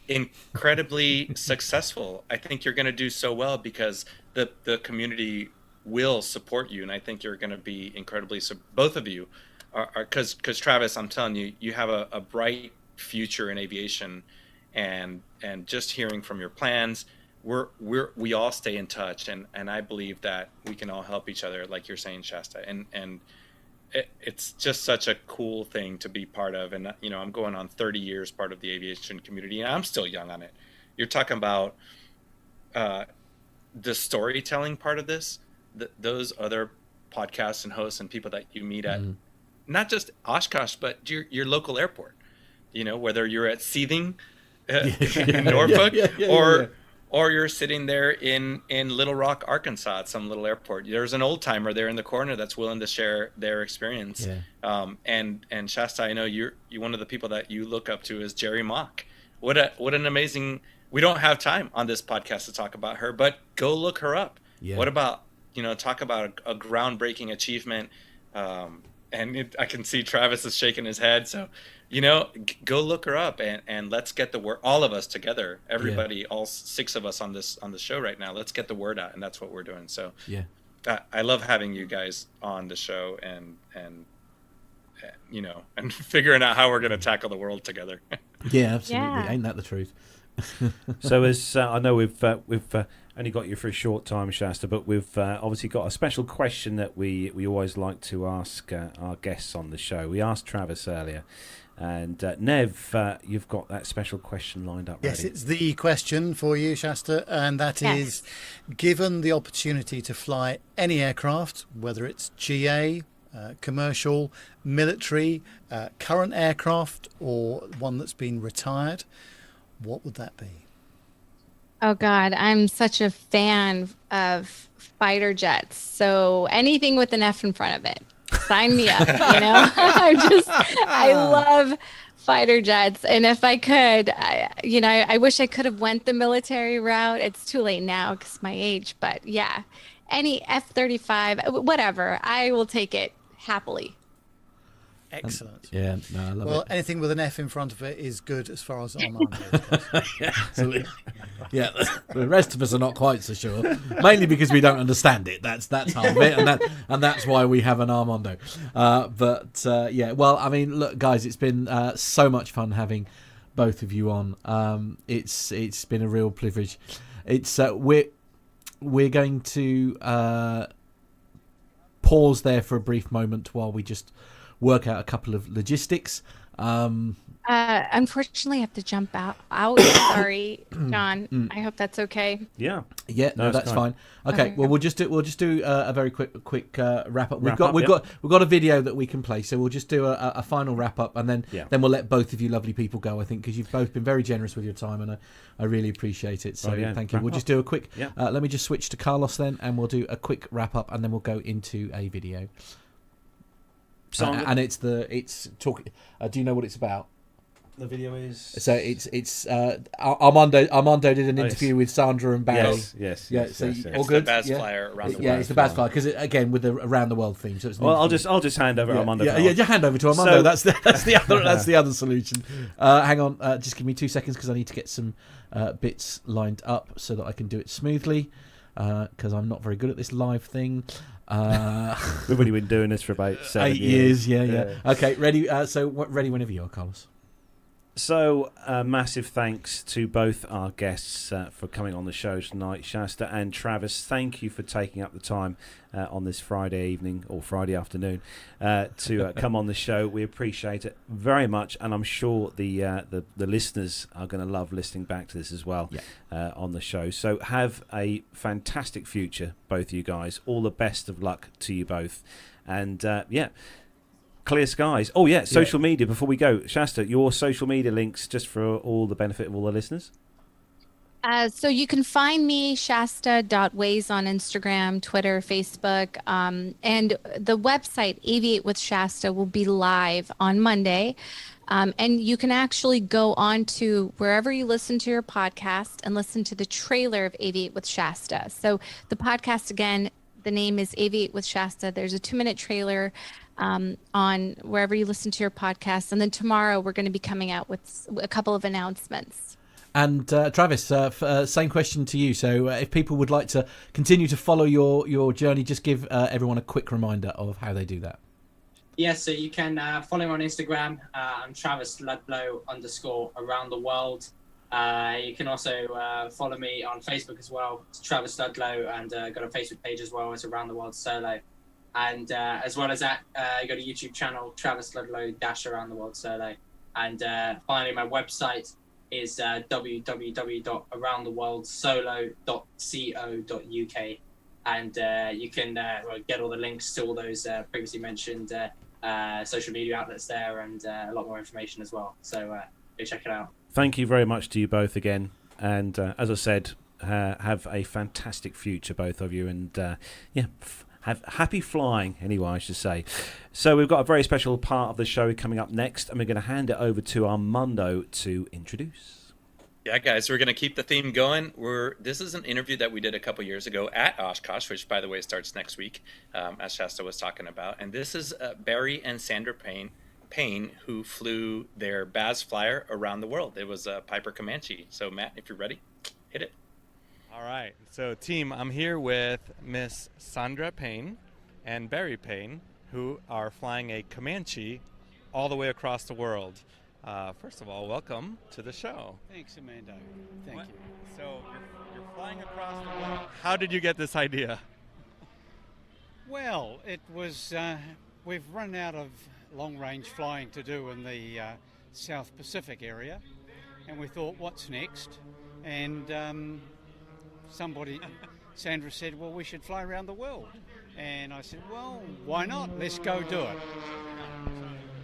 incredibly successful. I think you're going to do so well because the community will support you, and I think you're going to be incredibly. So both of you are because Travis, I'm telling you, you have a bright future in aviation, and just hearing from your plans, we all stay in touch, and I believe that we can all help each other, like you're saying, Shaesta, and it's just such a cool thing to be part of. And I'm going on 30 years part of the aviation community, and I'm still young on it. You're talking about the storytelling part of this, those other podcasts and hosts and people that you meet at not just Oshkosh, but your local airport, whether you're at Seething in Norfolk or you're sitting there in Little Rock, Arkansas, at some little airport. There's an old timer there in the corner that's willing to share their experience. Yeah. And Shaesta, I know you're one of the people that you look up to is Jerry Mock. What an amazing. We don't have time on this podcast to talk about her, but go look her up. Yeah. What about, talk about a groundbreaking achievement. And I can see Travis is shaking his head. So, go look her up and let's get the word, all of us together, everybody, all 6 of us on the show right now. Let's get the word out. And that's what we're doing. So yeah, I love having you guys on the show and figuring out how we're going to tackle the world together. Yeah, absolutely. Yeah. Ain't that the truth? So as I know we've only got you for a short time, Shaesta, but we've obviously got a special question that we always like to ask our guests on the show. We asked Travis earlier, and Nev, you've got that special question lined up. Yes, ready. it's the question for you, Shaesta, and that is, given the opportunity to fly any aircraft, whether it's GA, commercial, military, current aircraft, or one that's been retired, what would that be? Oh God, I'm such a fan of fighter jets. So anything with an F in front of it, sign me up. I love fighter jets, and if I could, I wish I could have went the military route. It's too late now because my age. But yeah, any F-35, whatever, I will take it happily. Excellent. Yeah, no, I love Well, it. anything with an F in front of it is good as far as Armando goes. Yeah, absolutely. Yeah, the rest of us are not quite so sure, mainly because we don't understand it. That's half of it, and that's why we have an Armando. Yeah, well, I mean, look, guys, it's been so much fun having both of you on. It's been a real privilege. It's we're going to pause there for a brief moment while we just work out a couple of logistics. Unfortunately, I have to jump out. Sorry, John. I hope that's okay. Yeah. Yeah, no, that's fine. Okay, Okay. well, we'll just do a very quick wrap up. We've Wrap got up, a video that we can play, so we'll just do a final wrap up, and then we'll let both of you lovely people go. I think because you've both been very generous with your time, and I really appreciate it. So thank you. Wrap We'll up. just do a quick. Yeah. Let me just switch to Carlos then, and we'll do a quick wrap up, and then we'll go into a video. And it's talk. Do you know what it's about? The video is. So it's Armando did an interview with Sandra and Barry. Yes. Yeah, yes, so yes, yes. all It's good. the Baz Yeah. Flyer around the world. Yeah, it's the Baz Flyer because again with the around the world theme. So it's Well, I'll just hand over Armando. Yeah, just hand over to Armando. So- that's the other solution. Hang on, just give me 2 seconds because I need to get some bits lined up so that I can do it smoothly. Because I'm not very good at this live thing. We've only been doing this for about 7 8 years. Yeah. Okay, ready. Ready whenever you are, Carlos. So, massive thanks to both our guests for coming on the show tonight, Shaesta and Travis. Thank you for taking up the time on this Friday evening or Friday afternoon to come on the show. We appreciate it very much, and I'm sure the listeners are going to love listening back to this as well on the show. So, have a fantastic future, both of you guys. All the best of luck to you both, and clear skies. Oh yeah, social media before we go. Shaesta, your social media links just for all the benefit of all the listeners. So you can find me, Shaesta.Waiz on Instagram, Twitter, Facebook, and the website Aviate with Shaesta will be live on Monday. And you can actually go on to wherever you listen to your podcast and listen to the trailer of Aviate with Shaesta. So the podcast, again, the name is Aviate with Shaesta. There's a 2-minute trailer on wherever you listen to your podcast. And then tomorrow we're going to be coming out with a couple of announcements. And Travis, same question to you. So if people would like to continue to follow your journey, just give everyone a quick reminder of how they do that. Yeah, so you can follow me on Instagram. I'm Travis Ludlow _around the world. You can also follow me on Facebook as well. It's Travis Ludlow, and got a Facebook page as well. It's Around the World Solo. And as well as that, you got a YouTube channel, Travis Ludlow _Around the World Solo. And finally, my website is www.aroundtheworldsolo.co.uk. And you can get all the links to all those previously mentioned social media outlets there, and a lot more information as well. So go check it out. Thank you very much to you both again. And as I said, have a fantastic future, both of you, and have happy flying, anyway, I should say. So we've got a very special part of the show coming up next, and we're going to hand it over to Armando to introduce. Yeah, guys, we're going to keep the theme going. This is an interview that we did a couple years ago at Oshkosh, which, by the way, starts next week, as Shaesta was talking about. And this is Barry and Sandra Payne, who flew their Baz Flyer around the world. It was a Piper Comanche. So, Matt, if you're ready, hit it. All right. So, team, I'm here with Miss Sandra Payne and Barry Payne, who are flying a Comanche all the way across the world. First of all, welcome to the show. Thanks, Armando. Thank you. So you're flying across the world. How did you get this idea? Well, it was, we've run out of long-range flying to do in the South Pacific area, and we thought, what's next? And Sandra said, well, we should fly around the world. And I said, well, why not? Let's go do it.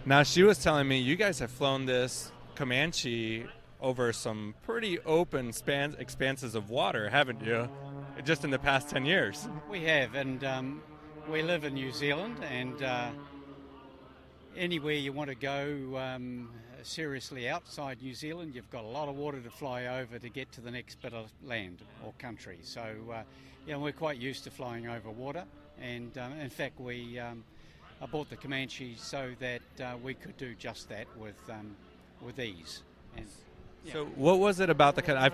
Now, she was telling me you guys have flown this Comanche over some pretty open expanses of water, haven't you? Just in the past 10 years. We have, and we live in New Zealand, and anywhere you want to go seriously outside New Zealand, you've got a lot of water to fly over to get to the next bit of land or country. So, we're quite used to flying over water, and in fact, I bought the Comanche so that we could do just that with ease. And, So what was it about the I've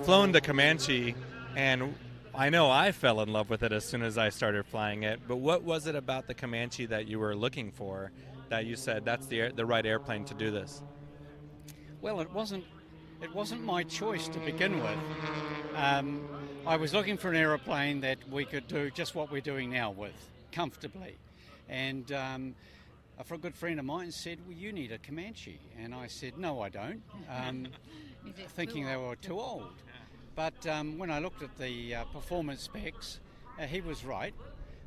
flown the Comanche, and I know I fell in love with it as soon as I started flying it. But what was it about the Comanche that you were looking for that you said that's the right airplane to do this? Well, it wasn't my choice to begin with. I was looking for an aeroplane that we could do just what we're doing now with, comfortably. And a good friend of mine said, well, you need a Comanche. And I said, no, I don't, thinking they were too old. But when I looked at the performance specs, he was right.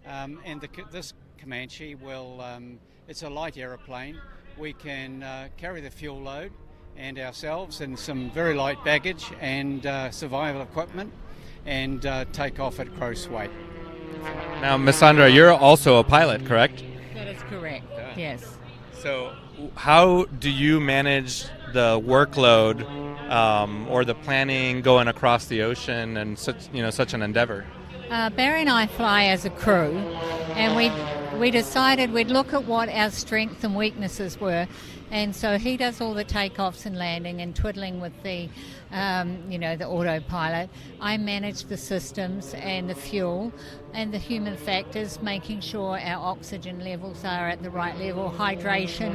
And this Comanche it's a light aeroplane. We can carry the fuel load and ourselves and some very light baggage and survival equipment, and take off at gross weight. Now, Miss Sandra, you're also a pilot, correct? That is correct, yes. So how do you manage the workload or the planning going across the ocean and such an endeavor? Barry and I fly as a crew, and we decided we'd look at what our strengths and weaknesses were. And so he does all the takeoffs and landing and twiddling with the autopilot. I manage the systems and the fuel and the human factors, making sure our oxygen levels are at the right level, hydration,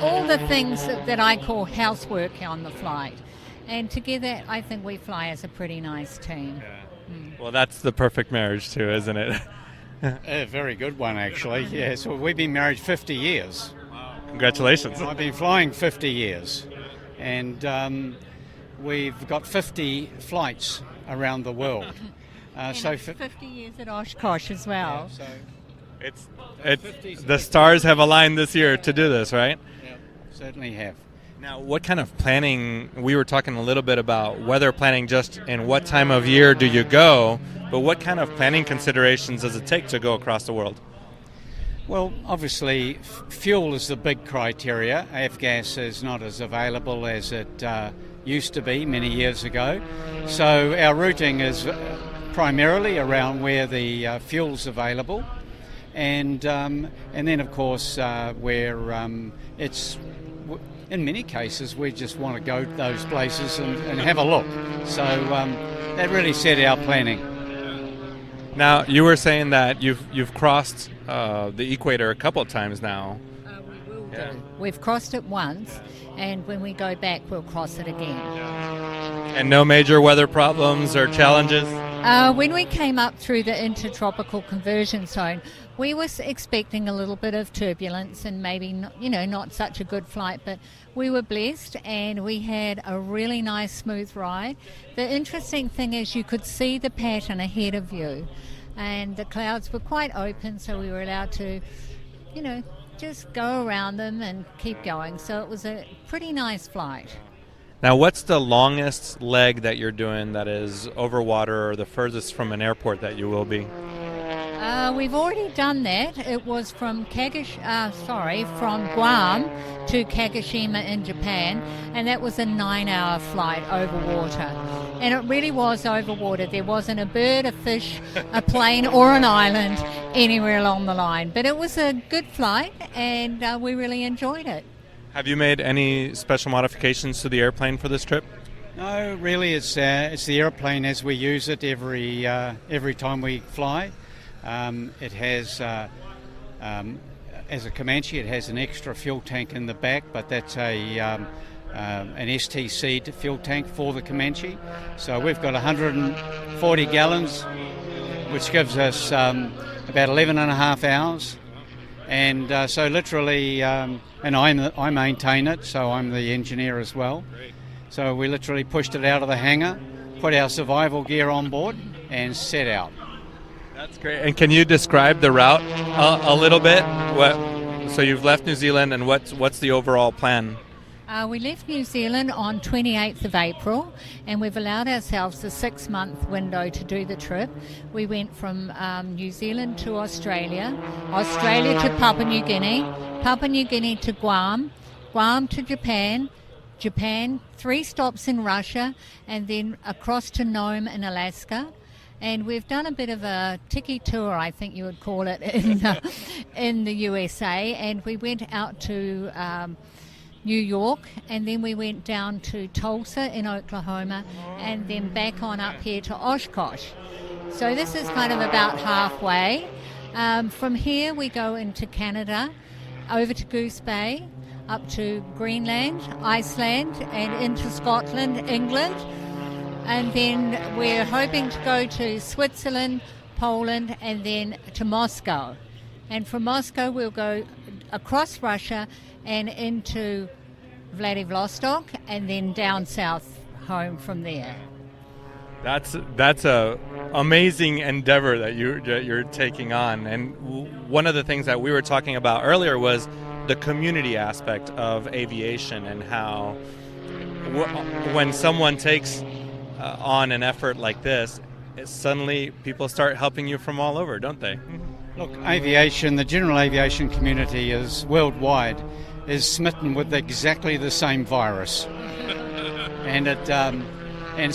all the things that I call housework on the flight. And together, I think we fly as a pretty nice team. Yeah. Well, that's the perfect marriage too, isn't it? A very good one, actually. Yeah, so we've been married 50 years. Congratulations. I've been flying 50 years, and we've got 50 flights around the world. And so 50 years at Oshkosh as well. Yeah, so the stars have aligned this year to do this, right? Yeah, certainly have. Now, what kind of planning, we were talking a little bit about weather planning, just in what time of year do you go, but what kind of planning considerations does it take to go across the world? Well, obviously, fuel is the big criteria. Avgas is not as available as it used to be many years ago. So our routing is primarily around where the fuel's available. And then, of course, where it's... In many cases, we just want to go to those places and have a look. So that really set our planning. Now, you were saying that you've crossed the equator a couple of times now. We will do. We've crossed it once, and when we go back, we'll cross it again. And no major weather problems or challenges? When we came up through the intertropical conversion zone, we were expecting a little bit of turbulence and maybe not such a good flight, but we were blessed and we had a really nice smooth ride. The interesting thing is you could see the pattern ahead of you, and the clouds were quite open, so we were allowed to, just go around them and keep going. So it was a pretty nice flight. Now, what's the longest leg that you're doing that is over water, or the furthest from an airport that you will be? We've already done that. It was from from Guam to Kagoshima in Japan, and that was a 9-hour flight over water. And it really was over water. There wasn't a bird, a fish, a plane, or an island anywhere along the line. But it was a good flight, and we really enjoyed it. Have you made any special modifications to the airplane for this trip? No, really, it's the airplane as we use it every time we fly. It has, as a Comanche, it has an extra fuel tank in the back, but that's an STC fuel tank for the Comanche. So we've got 140 gallons, which gives us about 11 and a half hours. And so literally, and I maintain it, so I'm the engineer as well. So we literally pushed it out of the hangar, put our survival gear on board, and set out. That's great. And can you describe the route a little bit? So you've left New Zealand, and what's the overall plan? We left New Zealand on 28th of April, and we've allowed ourselves a 6-month window to do the trip. We went from New Zealand to Australia, Australia to Papua New Guinea to Guam, Guam to Japan, 3 stops in Russia, and then across to Nome in Alaska. And we've done a bit of a tiki tour, I think you would call it, in the USA. And we went out to New York, and then we went down to Tulsa in Oklahoma, and then back on up here to Oshkosh. So this is kind of about halfway. From here we go into Canada, over to Goose Bay, up to Greenland, Iceland, and into Scotland, England. And then we're hoping to go to Switzerland, Poland, and then to Moscow. And from Moscow we'll go across Russia and into Vladivostok, and then down south home from there. That's a amazing endeavor that you're taking on. And one of the things that we were talking about earlier was the community aspect of aviation, and how when someone takes on an effort like this, suddenly people start helping you from all over, don't they? Look, aviation, the general aviation community is worldwide, is smitten with exactly the same virus, and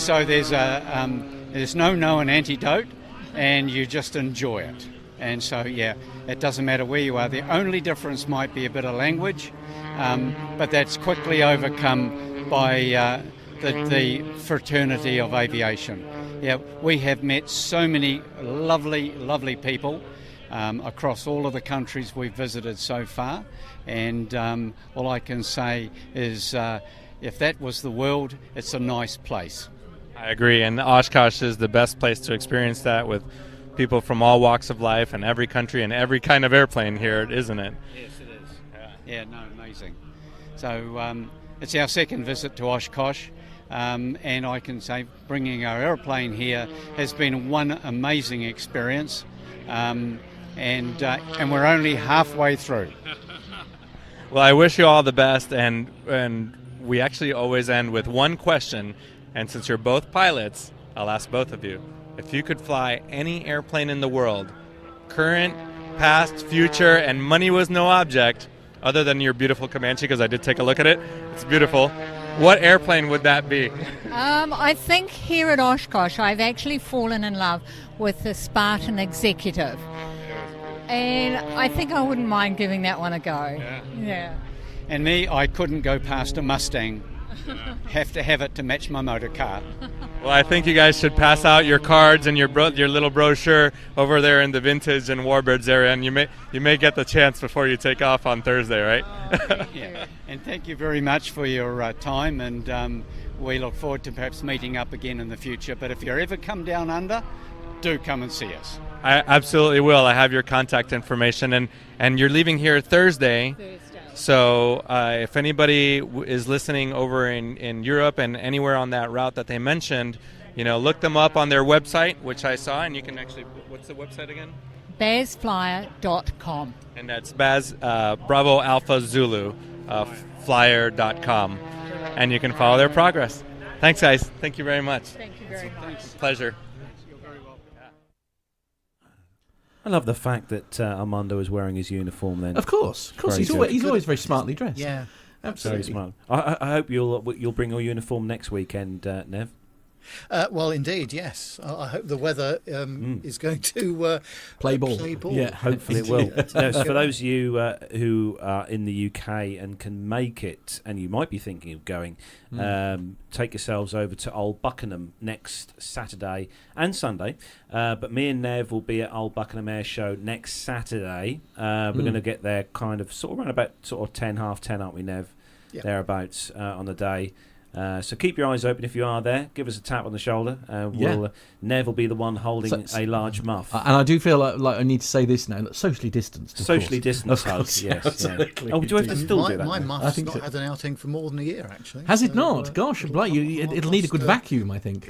so there's no known antidote, and you just enjoy it. And so it doesn't matter where you are. The only difference might be a bit of language, but that's quickly overcome by the fraternity of aviation. Yeah, we have met so many lovely people across all of the countries we've visited so far, and all I can say is if that was the world, it's a nice place. I agree, and Oshkosh is the best place to experience that, with people from all walks of life and every country and every kind of airplane here, isn't it? Yes, it is. Yeah, no, amazing. So it's our second visit to Oshkosh. And I can say bringing our airplane here has been one amazing experience, and we're only halfway through. Well, I wish you all the best, and we actually always end with one question, and since you're both pilots, I'll ask both of you. If you could fly any airplane in the world, current, past, future, and money was no object, other than your beautiful Comanche, because I did take a look at it, it's beautiful, what airplane would that be? I think here at Oshkosh I've actually fallen in love with the Spartan Executive. And I think I wouldn't mind giving that one a go. Yeah. And me, I couldn't go past a Mustang. Have to have it to match my motor car. Well, I think you guys should pass out your cards and your little brochure over there in the Vintage and Warbirds area, and you may get the chance before you take off on Thursday, right? Yeah. And thank you very much for your time, and we look forward to perhaps meeting up again in the future. But if you ever come down under, do come and see us. I absolutely will. I have your contact information, and you're leaving here Thursday. So if anybody is listening over in Europe and anywhere on that route that they mentioned, look them up on their website, which I saw, and you can actually, what's the website again? BazFlyer.com. And that's Baz, Bravo Alpha Zulu, flyer.com. and you can follow their progress. Thanks, guys. Thank you very much. Thank you very much. Pleasure. I love the fact that Armando is wearing his uniform then. Of course. He's always very smartly dressed. Yeah, absolutely. Very smart. I hope you'll bring your uniform next weekend, Nev. Well, indeed, yes. I hope the weather is going to play ball. Yeah, hopefully it will. No, so for those of you who are in the UK and can make it, and you might be thinking of going, take yourselves over to Old Buckenham next Saturday and Sunday. But me and Nev will be at Old Buckenham Air Show next Saturday. We're going to get there kind of sort of around about sort of 10, half 10, aren't we, Nev? Yep. Thereabouts on the day. So keep your eyes open if you are there. Give us a tap on the shoulder. Nev will be the one holding a large muff. And I do feel like I need to say this now. Socially distanced. Socially distanced hugs, yes. Absolutely. Yeah. Oh, do we have to still do that? My now? muff's not had an outing for more than a year, actually. Has it not? Gosh, it'll need a good vacuum, I think.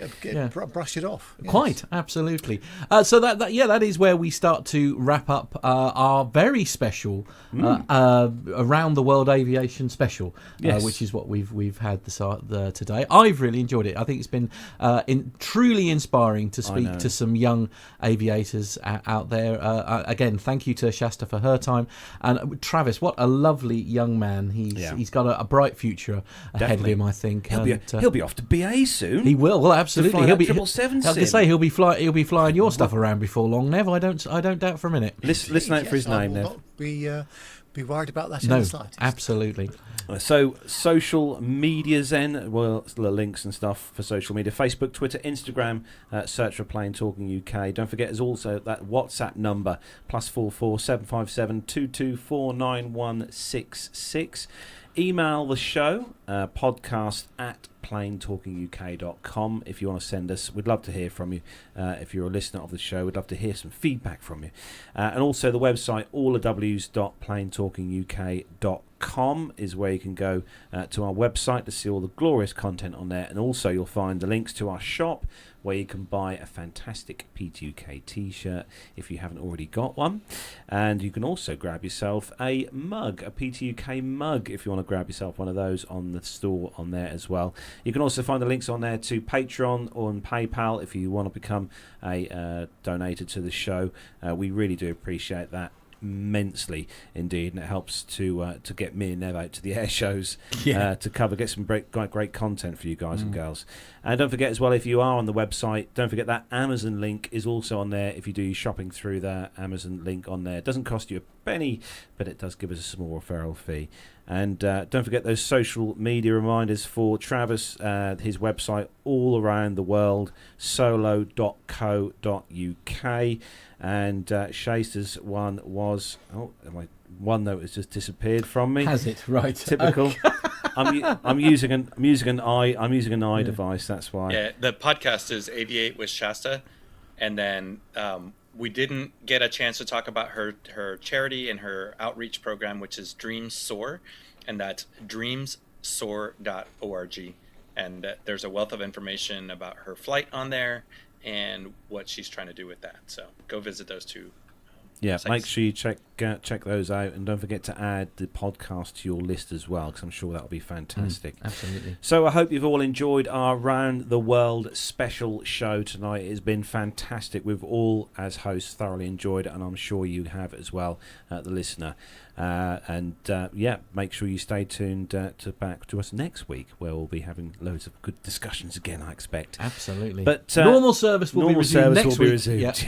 Brush it off. Yes. Quite, absolutely. So that is where we start to wrap up our very special Around the World Aviation special, which is what we've had today. I've really enjoyed it. I think it's been truly inspiring to speak to some young aviators out there. Again, thank you to Shaesta for her time, and Travis, what a lovely young man. He's got a bright future ahead of him, I think. He'll be off to BA soon. He will. Well, absolutely. He'll be 777. I was going to say he'll be flying your stuff around before long, Nev. I don't doubt for a minute. Listen out for his name, Nev. Not be worried about that in the slightest. Absolutely. So social media then, well, the links and stuff for social media: Facebook, Twitter, Instagram. Search for Plain Talking UK. Don't forget, there's also that WhatsApp number +44 757 224 9166. Email the show, podcast at plaintalkinguk.com if you want to send us. We'd love to hear from you. If you're a listener of the show, we'd love to hear some feedback from you. And also the website, allthews.plaintalkinguk.com is where you can go to our website to see all the glorious content on there. And also you'll find the links to our shop, where you can buy a fantastic P2UK t-shirt if you haven't already got one. And you can also grab yourself a mug, a P2UK mug, if you want to grab yourself one of those on the store on there as well. You can also find the links on there to Patreon or on PayPal if you want to become a donator to the show. We really do appreciate that immensely indeed, and it helps to get me and Nev out to the air shows to get some great content for you guys and girls. And don't forget as well, if you are on the website, don't forget that Amazon link is also on there. If you do your shopping through the Amazon link on there, it doesn't cost you a penny, but it does give us a small referral fee. And don't forget those social media reminders for Travis, his website all around the world, solo.co.uk. And Shaesta's one was my OneNote has just disappeared from me. Has it? Right. Typical. Okay. I'm using an i device. That's why. Yeah, the podcast is Aviate with Shaesta, and then we didn't get a chance to talk about her charity and her outreach program, which is Dreams Soar, and that's dreamssoar.org. And there's a wealth of information about her flight on there and what she's trying to do with that. So go visit those two. Sites. Make sure you check those out, and don't forget to add the podcast to your list as well, because I'm sure that'll be fantastic. Absolutely. So I hope you've all enjoyed our Round the World special show tonight. It's been fantastic. We've all, as hosts, thoroughly enjoyed it, and I'm sure you have as well, the listener. Make sure you stay tuned back to us next week, where we'll be having loads of good discussions again, I expect. Absolutely. But normal service will be resumed next week. Yep.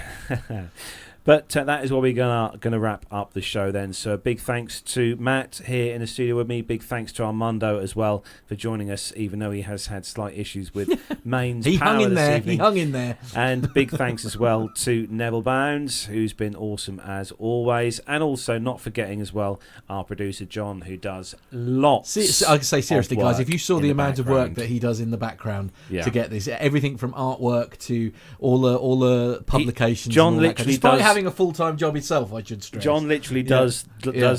But that is where we're gonna wrap up the show then. So big thanks to Matt here in the studio with me. Big thanks to Armando as well for joining us, even though he has had slight issues with mains power this evening. He hung in there. And big thanks as well to Neville Bounds, who's been awesome as always. And also not forgetting as well our producer John, who does lots. I can say seriously, guys, if you saw the amount of work that he does in the background to get this, everything from artwork to all the publications. John literally does. having a full-time job itself, I should stress. John literally does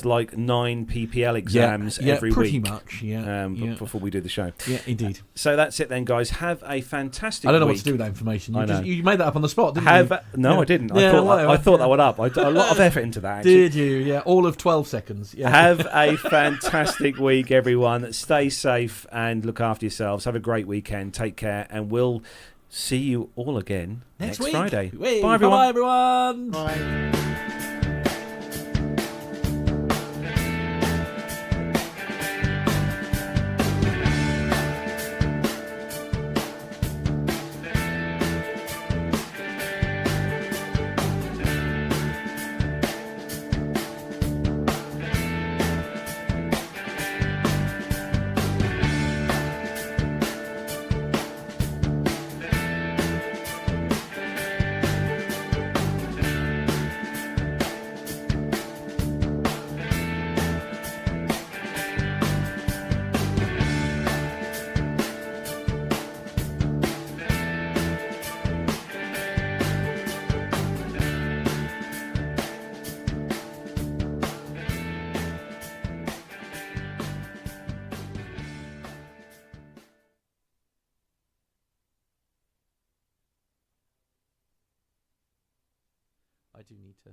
like 9 PPL exams every pretty week. Much, before we do the show. Yeah, indeed. So that's it then, guys. Have a fantastic I don't know week. what to do with that information. I know. You made that up on the spot, didn't you? No, I didn't. Yeah, I thought that one up. I put a lot of effort into that, actually. Did you? Yeah, all of 12 seconds. Yeah. Have a fantastic week, everyone. Stay safe and look after yourselves. Have a great weekend. Take care, and we'll see you all again next week. Friday. Bye, everyone. Bye, everyone. Bye. I do need to